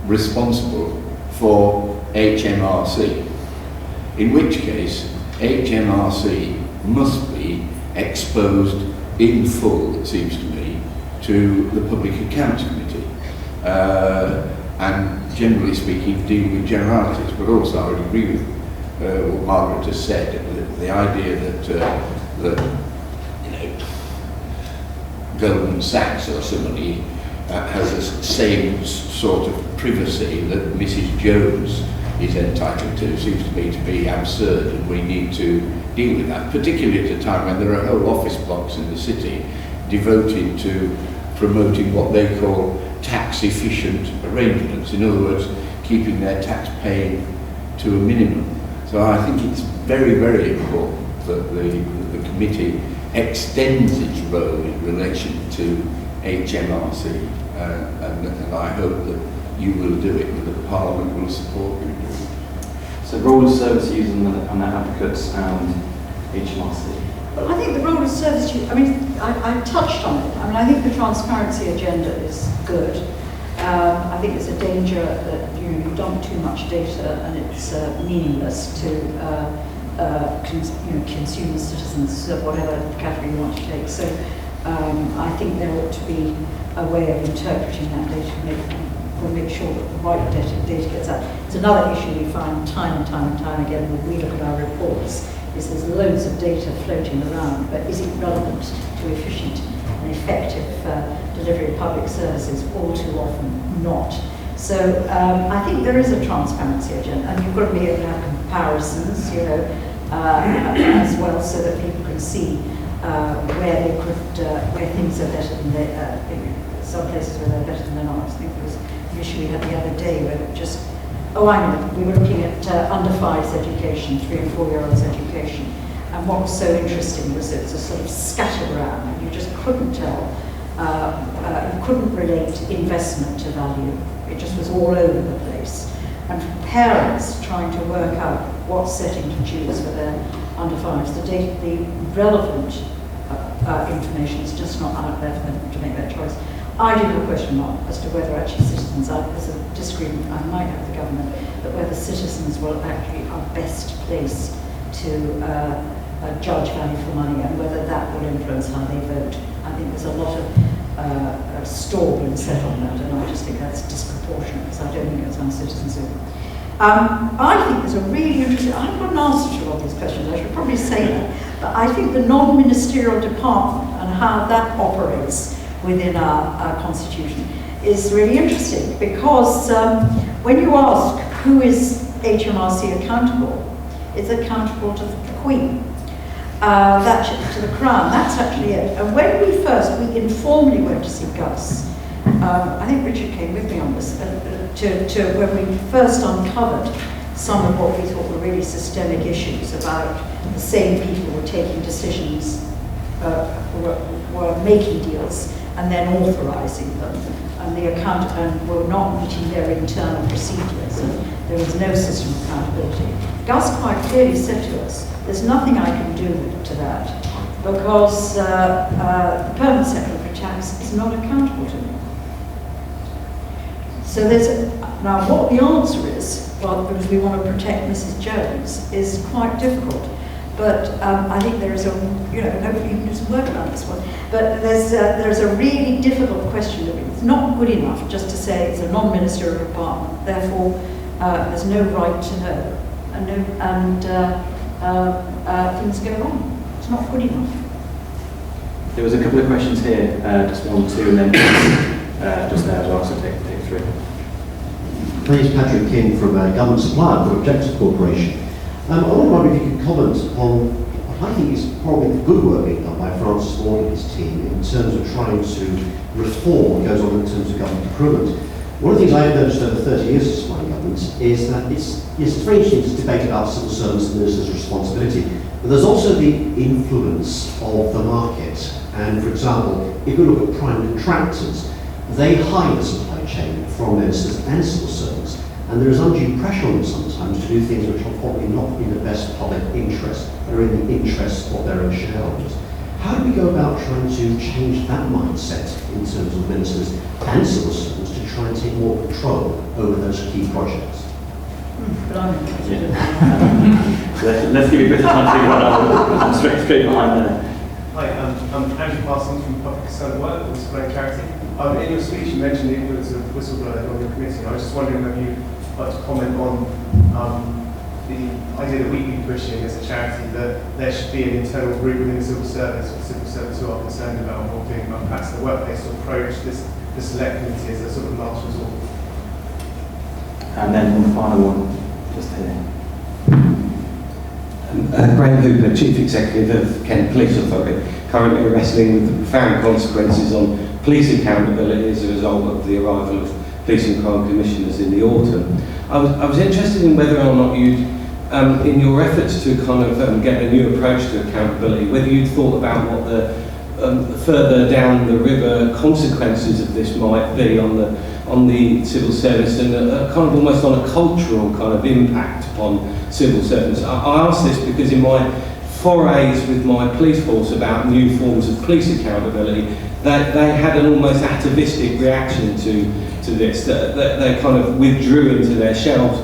responsible for HMRC, in which case HMRC must be exposed in full, it seems to me, to the Public Accounts Committee, and generally speaking deal with generalities. But also I would agree with what Margaret has said, the idea that Goldman Sachs or somebody has the same sort of privacy that Mrs. Jones is entitled to seems to me to be absurd, and we need to deal with that, particularly at a time when there are whole office blocks in the city devoted to promoting what they call tax-efficient arrangements. In other words, keeping their tax paying to a minimum. So I think it's very, very important that the committee extends its role in relation to HMRC, and I hope that you will do it, and that Parliament will support you doing it. So role of service users and their advocates and HMRC. Well, I think the role of service, I touched on it. I think the transparency agenda is good. I think there's a danger that you dump too much data and it's meaningless to consumers, citizens, whatever category you want to take. So I think there ought to be a way of interpreting that data to make sure that the right data gets out. It's another issue we find time and time again when we look at our reports, is there's loads of data floating around, but is it relevant to efficient and effective delivery of public services? All too often not. So I think there is a transparency agenda, and you've got to be able to have comparisons, as well, so that people can see where they could, where things are better than they, some places where they're better than they're not. I think there was an issue we had the other day where it just, we were looking at under 5s education, 3 and 4 year olds education, and what was so interesting was it was a sort of scattergram, and you just couldn't tell, you couldn't relate investment to value. It just was all over the place. And for parents trying to work out what setting to choose for their under 5s, the relevant information is just not out there for them to make that choice. I do have a question mark as to whether actually citizens, there's a disagreement I might have with the government, but whether citizens will actually are best placed to judge value for money, and whether that will influence how they vote. I think there's a lot of store being set on that, and I just think that's disproportionate, because I don't think it's on citizens. I think there's a really interesting, I haven't got an answer to all these questions, I should probably say that, but I think the non-ministerial department and how that operates within our constitution is really interesting, because when you ask who is HMRC accountable, it's accountable to the Queen, to the Crown. That's actually it. And when we informally went to see Gus, I think Richard came with me on this, when we first uncovered some of what we thought were really systemic issues about the same people who were taking decisions, were making deals and then authorising them, and were not meeting their internal procedures, and there was no system of accountability. Gus quite clearly said to us, there's nothing I can do to that, because the Permanent Secretary for Tax is not accountable to me. So now what the answer is, well, because we want to protect Mrs. Jones, is quite difficult. But I think there is hopefully you can do some work around this one. But there's a really difficult question. It's not good enough just to say it's a non-ministerial department, therefore there's no right to know, and things go wrong. It's not good enough. There was a couple of questions here, just 1, 2, and then just there as well, so take 3. My name is Patrick King from Government Supplier for Objective Corporation. I wonder if you could comment on what I think is probably the good work being done by Francis Ward and his team in terms of trying to reform what goes on in terms of government procurement. One of the things I have noticed over 30 years of supplying government is that it's very interesting to debate about civil servants and ministers' responsibility, but there's also the influence of the market. And for example, if we look at prime contractors, they hide the supply chain from ministers and civil servants, and there is undue pressure on them sometimes to do things which are probably not in the best public interest, or in the interest of their own shareholders. How do we go about trying to change that mindset in terms of ministers and civil servants to try and take more control over those key projects? Let's give you a bit of time to think about that. Straight behind there. Hi, I'm Andrew Parsons from Public Servant Work, a whistleblowing charity. In your speech you mentioned the influence of whistleblowers on your committee. I was just wondering whether you'd like to comment on the idea that we've been pushing as a charity that there should be an internal group within the civil service for civil servants who are concerned about or doing perhaps the workplace to approach this the select committee as a sort of last resort. And then the final one, just here. Graham Hooper, Chief Executive of Kent Police Authority, currently wrestling with the profound consequences on police accountability as a result of the arrival of police and crime commissioners in the autumn. I was interested in whether or not you'd, in your efforts to kind of get a new approach to accountability, whether you'd thought about what the further down the river consequences of this might be on the civil service and kind of almost on a cultural kind of impact upon civil servants. I ask this because in my forays with my police force about new forms of police accountability, they had an almost atavistic reaction to this, that they kind of withdrew into their shells,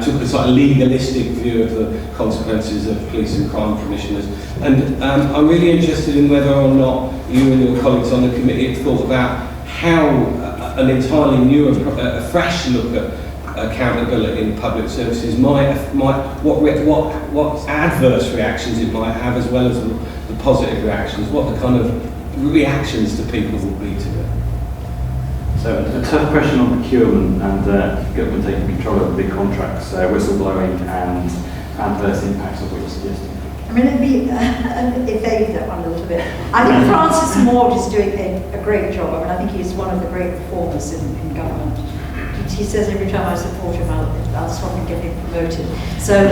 took a sort of legalistic view of the consequences of police and crime commissioners. And I'm really interested in whether or not you and your colleagues on the committee have thought about how an entirely new, a fresh look at accountability in public services might what adverse reactions it might have, as well as the positive reactions, what the kind of reactions to people will be to it. So a tough question on procurement and government taking control of big contracts, whistleblowing and adverse impacts of what you're suggesting. I mean, let me evade that one a little bit. I think Francis Maud is doing a great job. I mean, I think he's one of the great performers in government. He says every time I support him, I'll stop and get him promoted. So,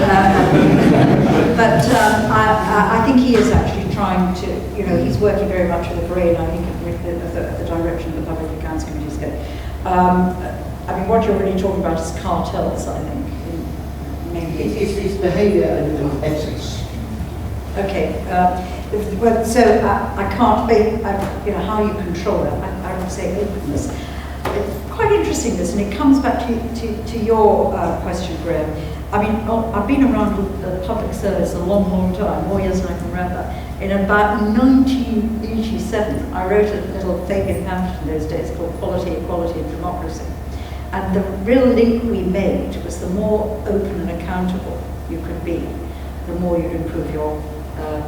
but I think he is actually trying to, he's working very much with the brain, I think, of the direction of the Public Accounts Committee is going. I mean, what you're really talking about is cartels, I think. Maybe. It's behaviour and ethics. Okay, so I can't be, how you control it, I would say openness. It's quite interesting this, and it comes back to your question, Graham. I mean, I've been around the public service a long, long time, more years than I can remember. In about 1987, I wrote a little Fabian pamphlet in those days called Quality, Equality and Democracy. And the real link we made was the more open and accountable you could be, the more you'd improve your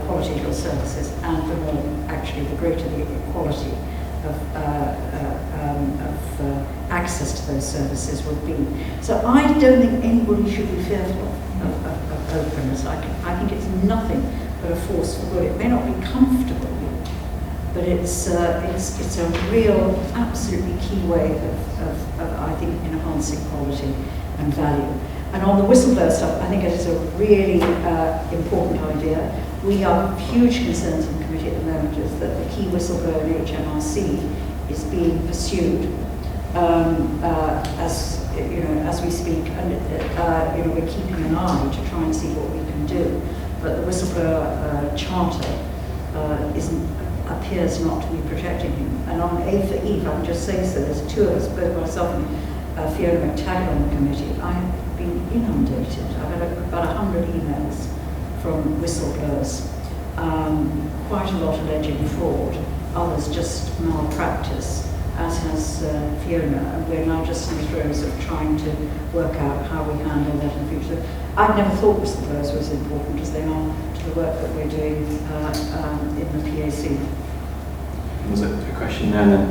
quality of your services, and the more, actually, the greater the quality of access to those services would be. So I don't think anybody should be fearful of openness. I think it's nothing but a force for good. It may not be comfortable, but it's a real, absolutely key way of I think, enhancing quality and value. And on the whistleblower stuff, I think it is a really important idea. We have huge concerns in the committee at the moment is that the key whistleblower in HMRC is being pursued as we speak, and we're keeping an eye to try and see what we can do. But the whistleblower charter appears not to be protecting him. And on A for E, if I can just say so, there's two of us, both myself and Fiona McTaggart on the committee. I've been inundated. I've had about 100 emails from whistleblowers, quite a lot alleging fraud, others just malpractice, as has Fiona, and we're now just in the throes of trying to work out how we handle that in the future. I've never thought whistleblowers was as important as they are to the work that we're doing in the PAC. Was it a question there and then?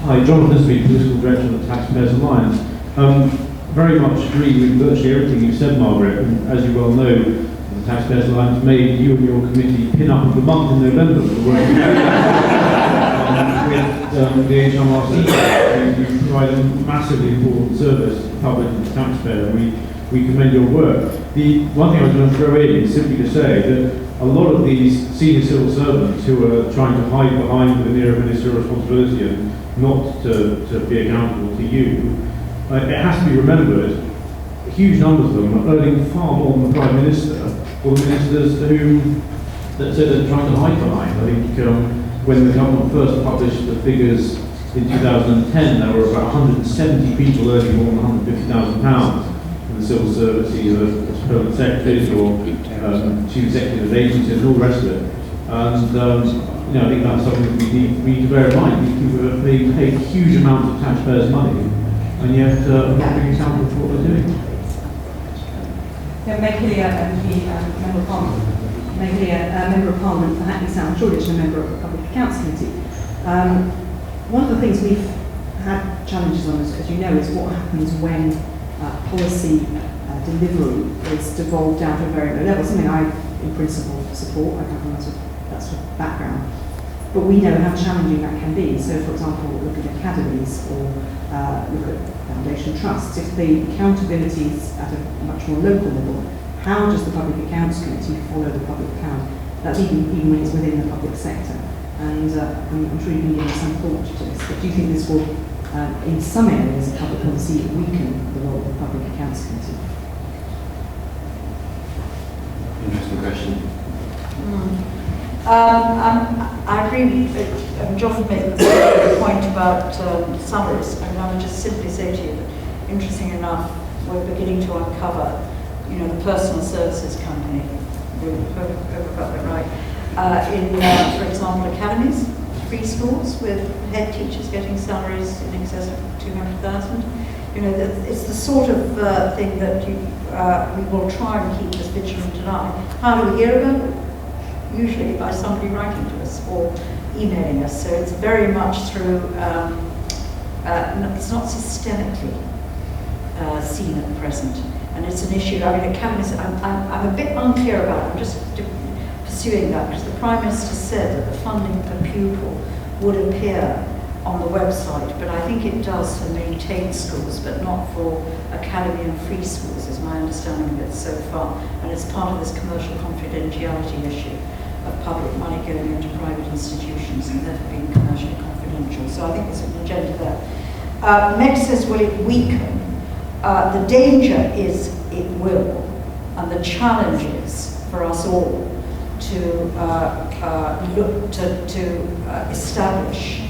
Hi, Jonathan Smith, Political Director of the Taxpayers Alliance. Very much agree with virtually everything you said, Margaret. And as you well know, the Taxpayers Alliance made you and your committee pin up of the month in November for the work with the HMRC. You provide a massively important service to the public and the taxpayer, and we commend your work. The one thing I was going to throw in is simply to say that a lot of these senior civil servants who are trying to hide behind the veneer of ministerial responsibility and not to be accountable to you, it has to be remembered, huge numbers of them are earning far more than the Prime Minister or the ministers that they're trying to hide behind. I think when the government first published the figures in 2010, there were about 170 people earning more than £150,000 in the civil service, either as permanent secretaries or chief executive agencies and all the rest of it. And I think that's something that we need to bear in mind. These people are being paid huge amounts of taxpayers' money, and yet not being accountable for what they're doing. Yeah, Meg Hillier, MP, Member of Parliament. Meg Hillier, Member of Parliament for Hackney South Shoreditch and a member of the Public Accounts Committee. One of the things we've had challenges on, as you know, is what happens when policy delivery is devolved down to a very low level, something I, in principle, support. I come from that sort of background. But we know how challenging that can be. So, for example, look at academies or look at foundation trusts. If the accountability is at a much more local level, how does the Public Accounts Committee follow the public account? That's even when it's within the public sector. And I'm sure you can give us some thought to this. But do you think this will, in some areas of public policy, weaken the role of the Public Accounts Committee? Interesting question. I agree with John made the point about salaries. I mean, I would just simply say to you that, interesting enough, we're beginning to uncover, the personal services company, we've got that right, for example, academies, free schools with head teachers getting salaries in excess of 200,000. It's the sort of thing that we will try and keep as vigilant an eye. How do we hear about it? Usually by somebody writing to us or emailing us. So it's very much through, it's not systemically seen at present. And it's an issue, academies, I'm a bit unclear about it. I'm just pursuing that because the Prime Minister said that the funding per pupil would appear on the website, but I think it does for maintained schools, but not for academy and free schools, is my understanding of it so far. And it's part of this commercial confidentiality issue of public money going into private institutions and therefore being commercially confidential. So I think there's an agenda there. Next says, will it weaken? The danger is it will, and the challenge is for us all to look to establish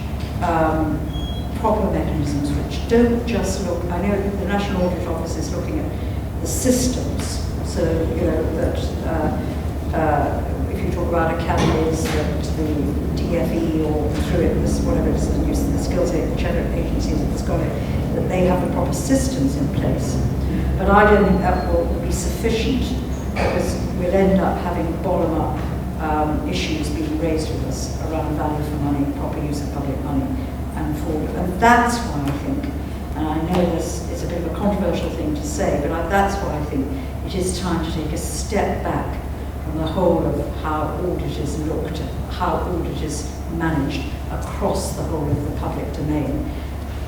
proper mechanisms which don't just look. I know the National Audit Office is looking at the systems, so that if you talk about academies, that the DFE or through it, whatever it is, the skills agencies that's got it, that they have the proper systems in place. But I don't think that will be sufficient because we'll end up having bottom-up issues being raised with us around value for money, proper use of public money, and fraud. And that's why I think, and I know this is a bit of a controversial thing to say, but that's why I think it is time to take a step back from the whole of how audit is looked at, how audit is managed across the whole of the public domain,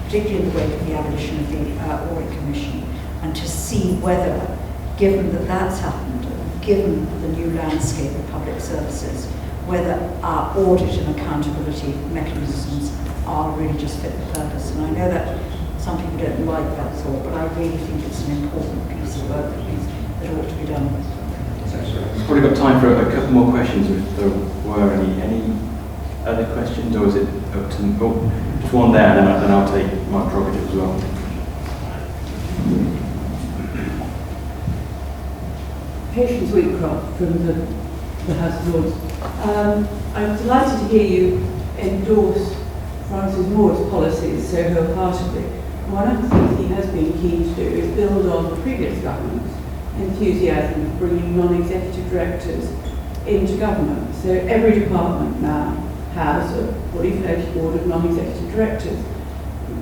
particularly in the wake of the abolition of the Audit Commission, and to see whether, given that that's happened, given the new landscape of public services, whether our audit and accountability mechanisms are really just fit for purpose. And I know that some people don't like that thought, but I really think it's an important piece of work that ought to be done. We've probably got time for a couple more questions if there were any. Any other questions, or is it up to just one there, and then I'll take my prerogative as well. Patience Wheatcroft from the House of Lords. I'm delighted to hear you endorse Francis Moore's policies so wholeheartedly. One of the things he has been keen to do is build on the previous government's enthusiasm of bringing non-executive directors into government. So every department now has a fully fledged board of non-executive directors.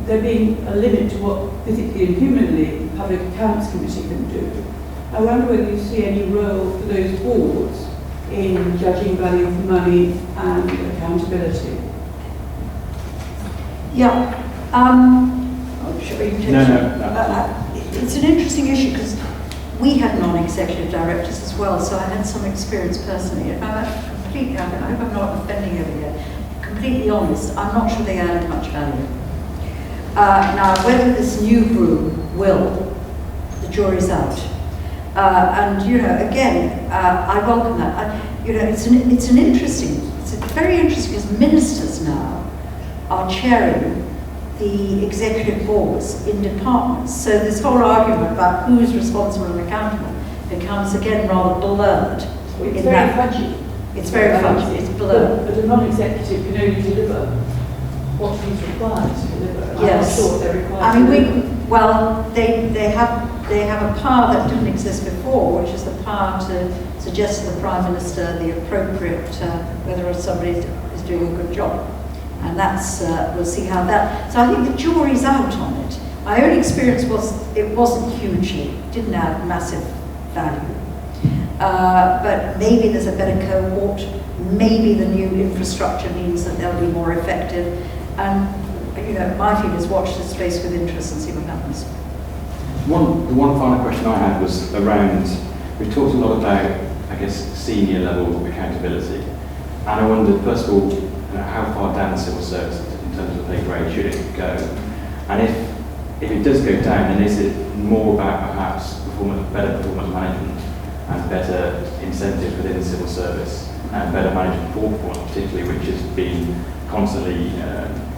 There being a limit to what physically and humanly the Public Accounts Committee can do. I wonder whether you see any role for those boards in judging value for money and accountability. Yeah. Should we take it's an interesting issue because we had non-executive directors as well, so I had some experience personally. If I'm completely, I hope I'm not offending over here, completely honest, I'm not sure they added much value. Now, whether this new group will, the jury's out. And again, I welcome that. It's very interesting because ministers now are chairing the executive boards in departments. So this whole argument about who's responsible and accountable becomes again rather blurred. It's very fudgy. It's very fudgy. It's blurred. But a non-executive can only deliver what he's required to deliver. Yes. I'm not sure they're required. I mean, they have a power that didn't exist before, which is the power to suggest to the Prime Minister the appropriate whether somebody is doing a good job. And that's, we'll see how that, so I think the jury's out on it. My own experience was, it wasn't hugely, didn't have massive value. But maybe there's a better cohort, maybe the new infrastructure means that they'll be more effective. And, you know, my view is watch this space with interest and see what happens. The one final question I had was around, we talked a lot about, I guess, senior level accountability. And I wondered, first of all, how far down the civil service in terms of pay grade should it go? And if it does go down, then is it more about perhaps better performance management and better incentives within the civil service and better management for performance, particularly, which has been constantly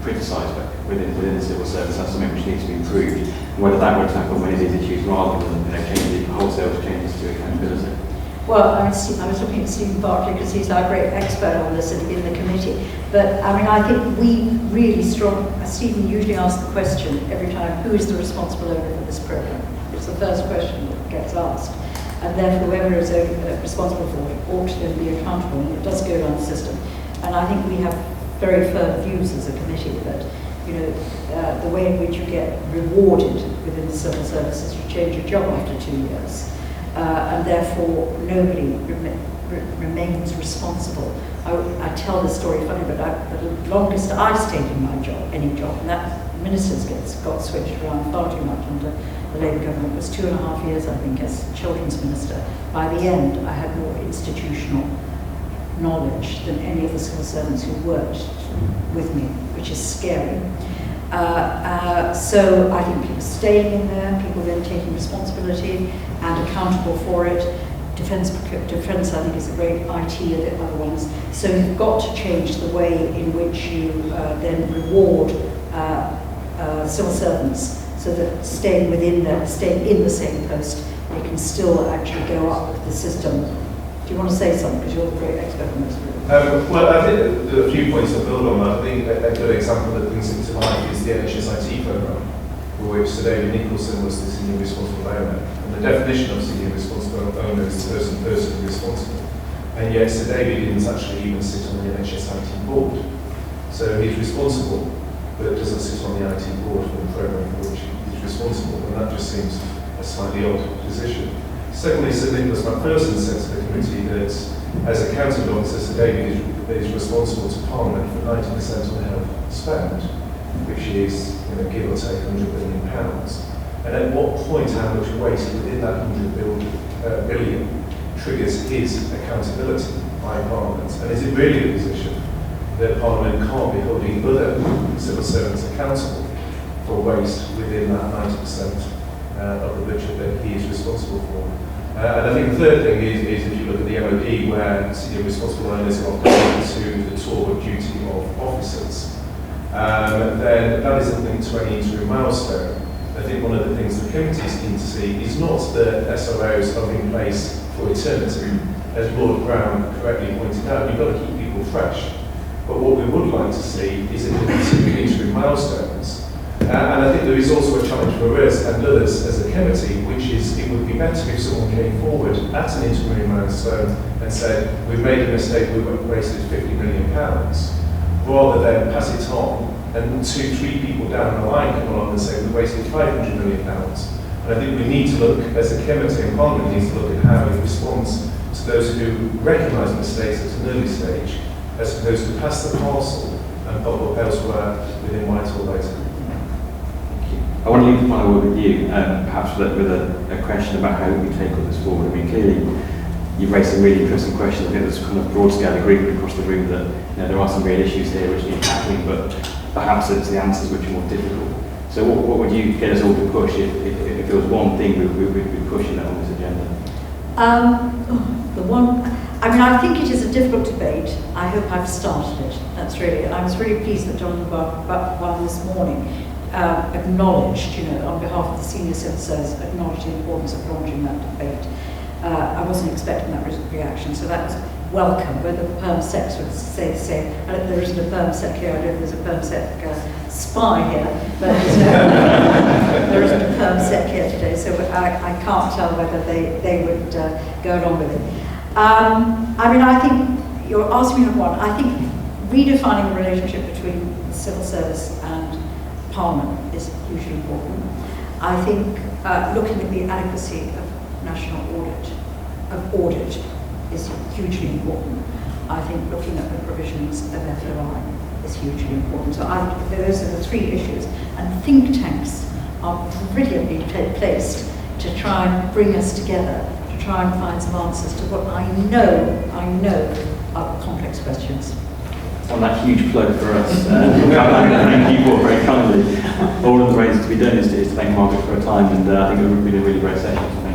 criticised within the civil service as something which needs to be improved, and whether that would tackle many of these issues rather than changing wholesale changes to accountability. Well, I was looking at Stephen Barclay because he's our great expert on this in the committee. But I mean, I think we really Stephen usually asks the question every time, who is the responsible owner for this programme? It's the first question that gets asked. And therefore, whoever is responsible for it ought to then be accountable, and it does go down the system. And I think we have very firm views as a committee that, you know, the way in which you get rewarded within the civil service is you change your job after 2 years. And therefore nobody remains responsible. I tell this story funny, but the longest I stayed in my job, any job, and that ministers got switched around far too much under the Labour government, was 2.5 years, I think, as children's minister. By the end, I had more institutional knowledge than any of the civil servants who worked with me, which is scary. So I think people staying in there, people then taking responsibility and accountable for it. Defence, I think, is a great IT and the other ones. So you've got to change the way in which you then reward civil servants, so that staying in the same post, they can still actually go up the system. Do you want to say something, because you're the great expert on this? Well, I think there are a few points to build on that. I think a good example that brings it to life is the NHS IT programme, for which Sir David Nicholson was the senior responsible owner. And the definition of senior responsible owner is the person personally responsible. And yet Sir David didn't actually even sit on the NHS IT board. So he's responsible, but doesn't sit on the IT board for the programme for which he's responsible. And that just seems a slightly odd position. Secondly, Sir Nicholas Macpherson said to the committee that as accounting officer, Sir David is responsible to Parliament for 90% of the health spend, which is, you know, give or take £100 billion. And at what point, how much weight within that £100 billion triggers his accountability by Parliament? And is it really a position that Parliament can't be holding other civil servants accountable for waste within that 90% of the budget that he is responsible for? And I think the third thing is if you look at the MOD, where senior responsible owners are often to the tour of duty of officers, then that isn't linked to any interim milestone. I think one of the things the committee is keen to see is not the SROs are in place for eternity. As Lord Brown correctly pointed out, you've got to keep people fresh. But what we would like to see is a continuing interim milestones. And I think there is also a challenge for us and others as a committee, which is it would be better if someone came forward at an interim milestone and said, we've made a mistake, we've wasted £50 million, rather than pass it on and 2-3 people down the line come along and say, we've wasted £500 million. And I think we need to look, as a committee and Parliament needs to look at how it responds to those who recognise mistakes at an early stage, as opposed to pass the parcel and pop up elsewhere within Whitehall later. I want to leave the final word with you, perhaps with a question about how we take all this forward. I mean, clearly, you've raised some really interesting questions. I think there's kind of broad-scale agreement across the room that, you know, there are some real issues here which need tackling, but perhaps it's the answers which are more difficult. So what would you get us all to push if there was one thing we'd be pushing on this agenda? I think it is a difficult debate. I hope I've started it. That's really, and I was really pleased that Jonathan Barr this morning acknowledged, on behalf of the senior civil service, acknowledged the importance of launching that debate. I wasn't expecting that reaction, so that was welcome. Whether the Perm Secs would say the same. There isn't a Perm Sec here, I don't know if there's a Perm Sec spy here, but there isn't a Perm Sec here today, so I can't tell whether they would go along with it. I think you're asking me one. I think redefining the relationship between the civil service and Parliament is hugely important. I think looking at the adequacy of national audit is hugely important. I think looking at the provisions of FOI is hugely important. So those are the three issues. And think tanks are brilliantly placed to try and bring us together, to try and find some answers to what I know are complex questions. On that huge plug for us, thank you for very kindly. All of the raises to be done is to thank Margaret for her time, and I think it would be a really great session.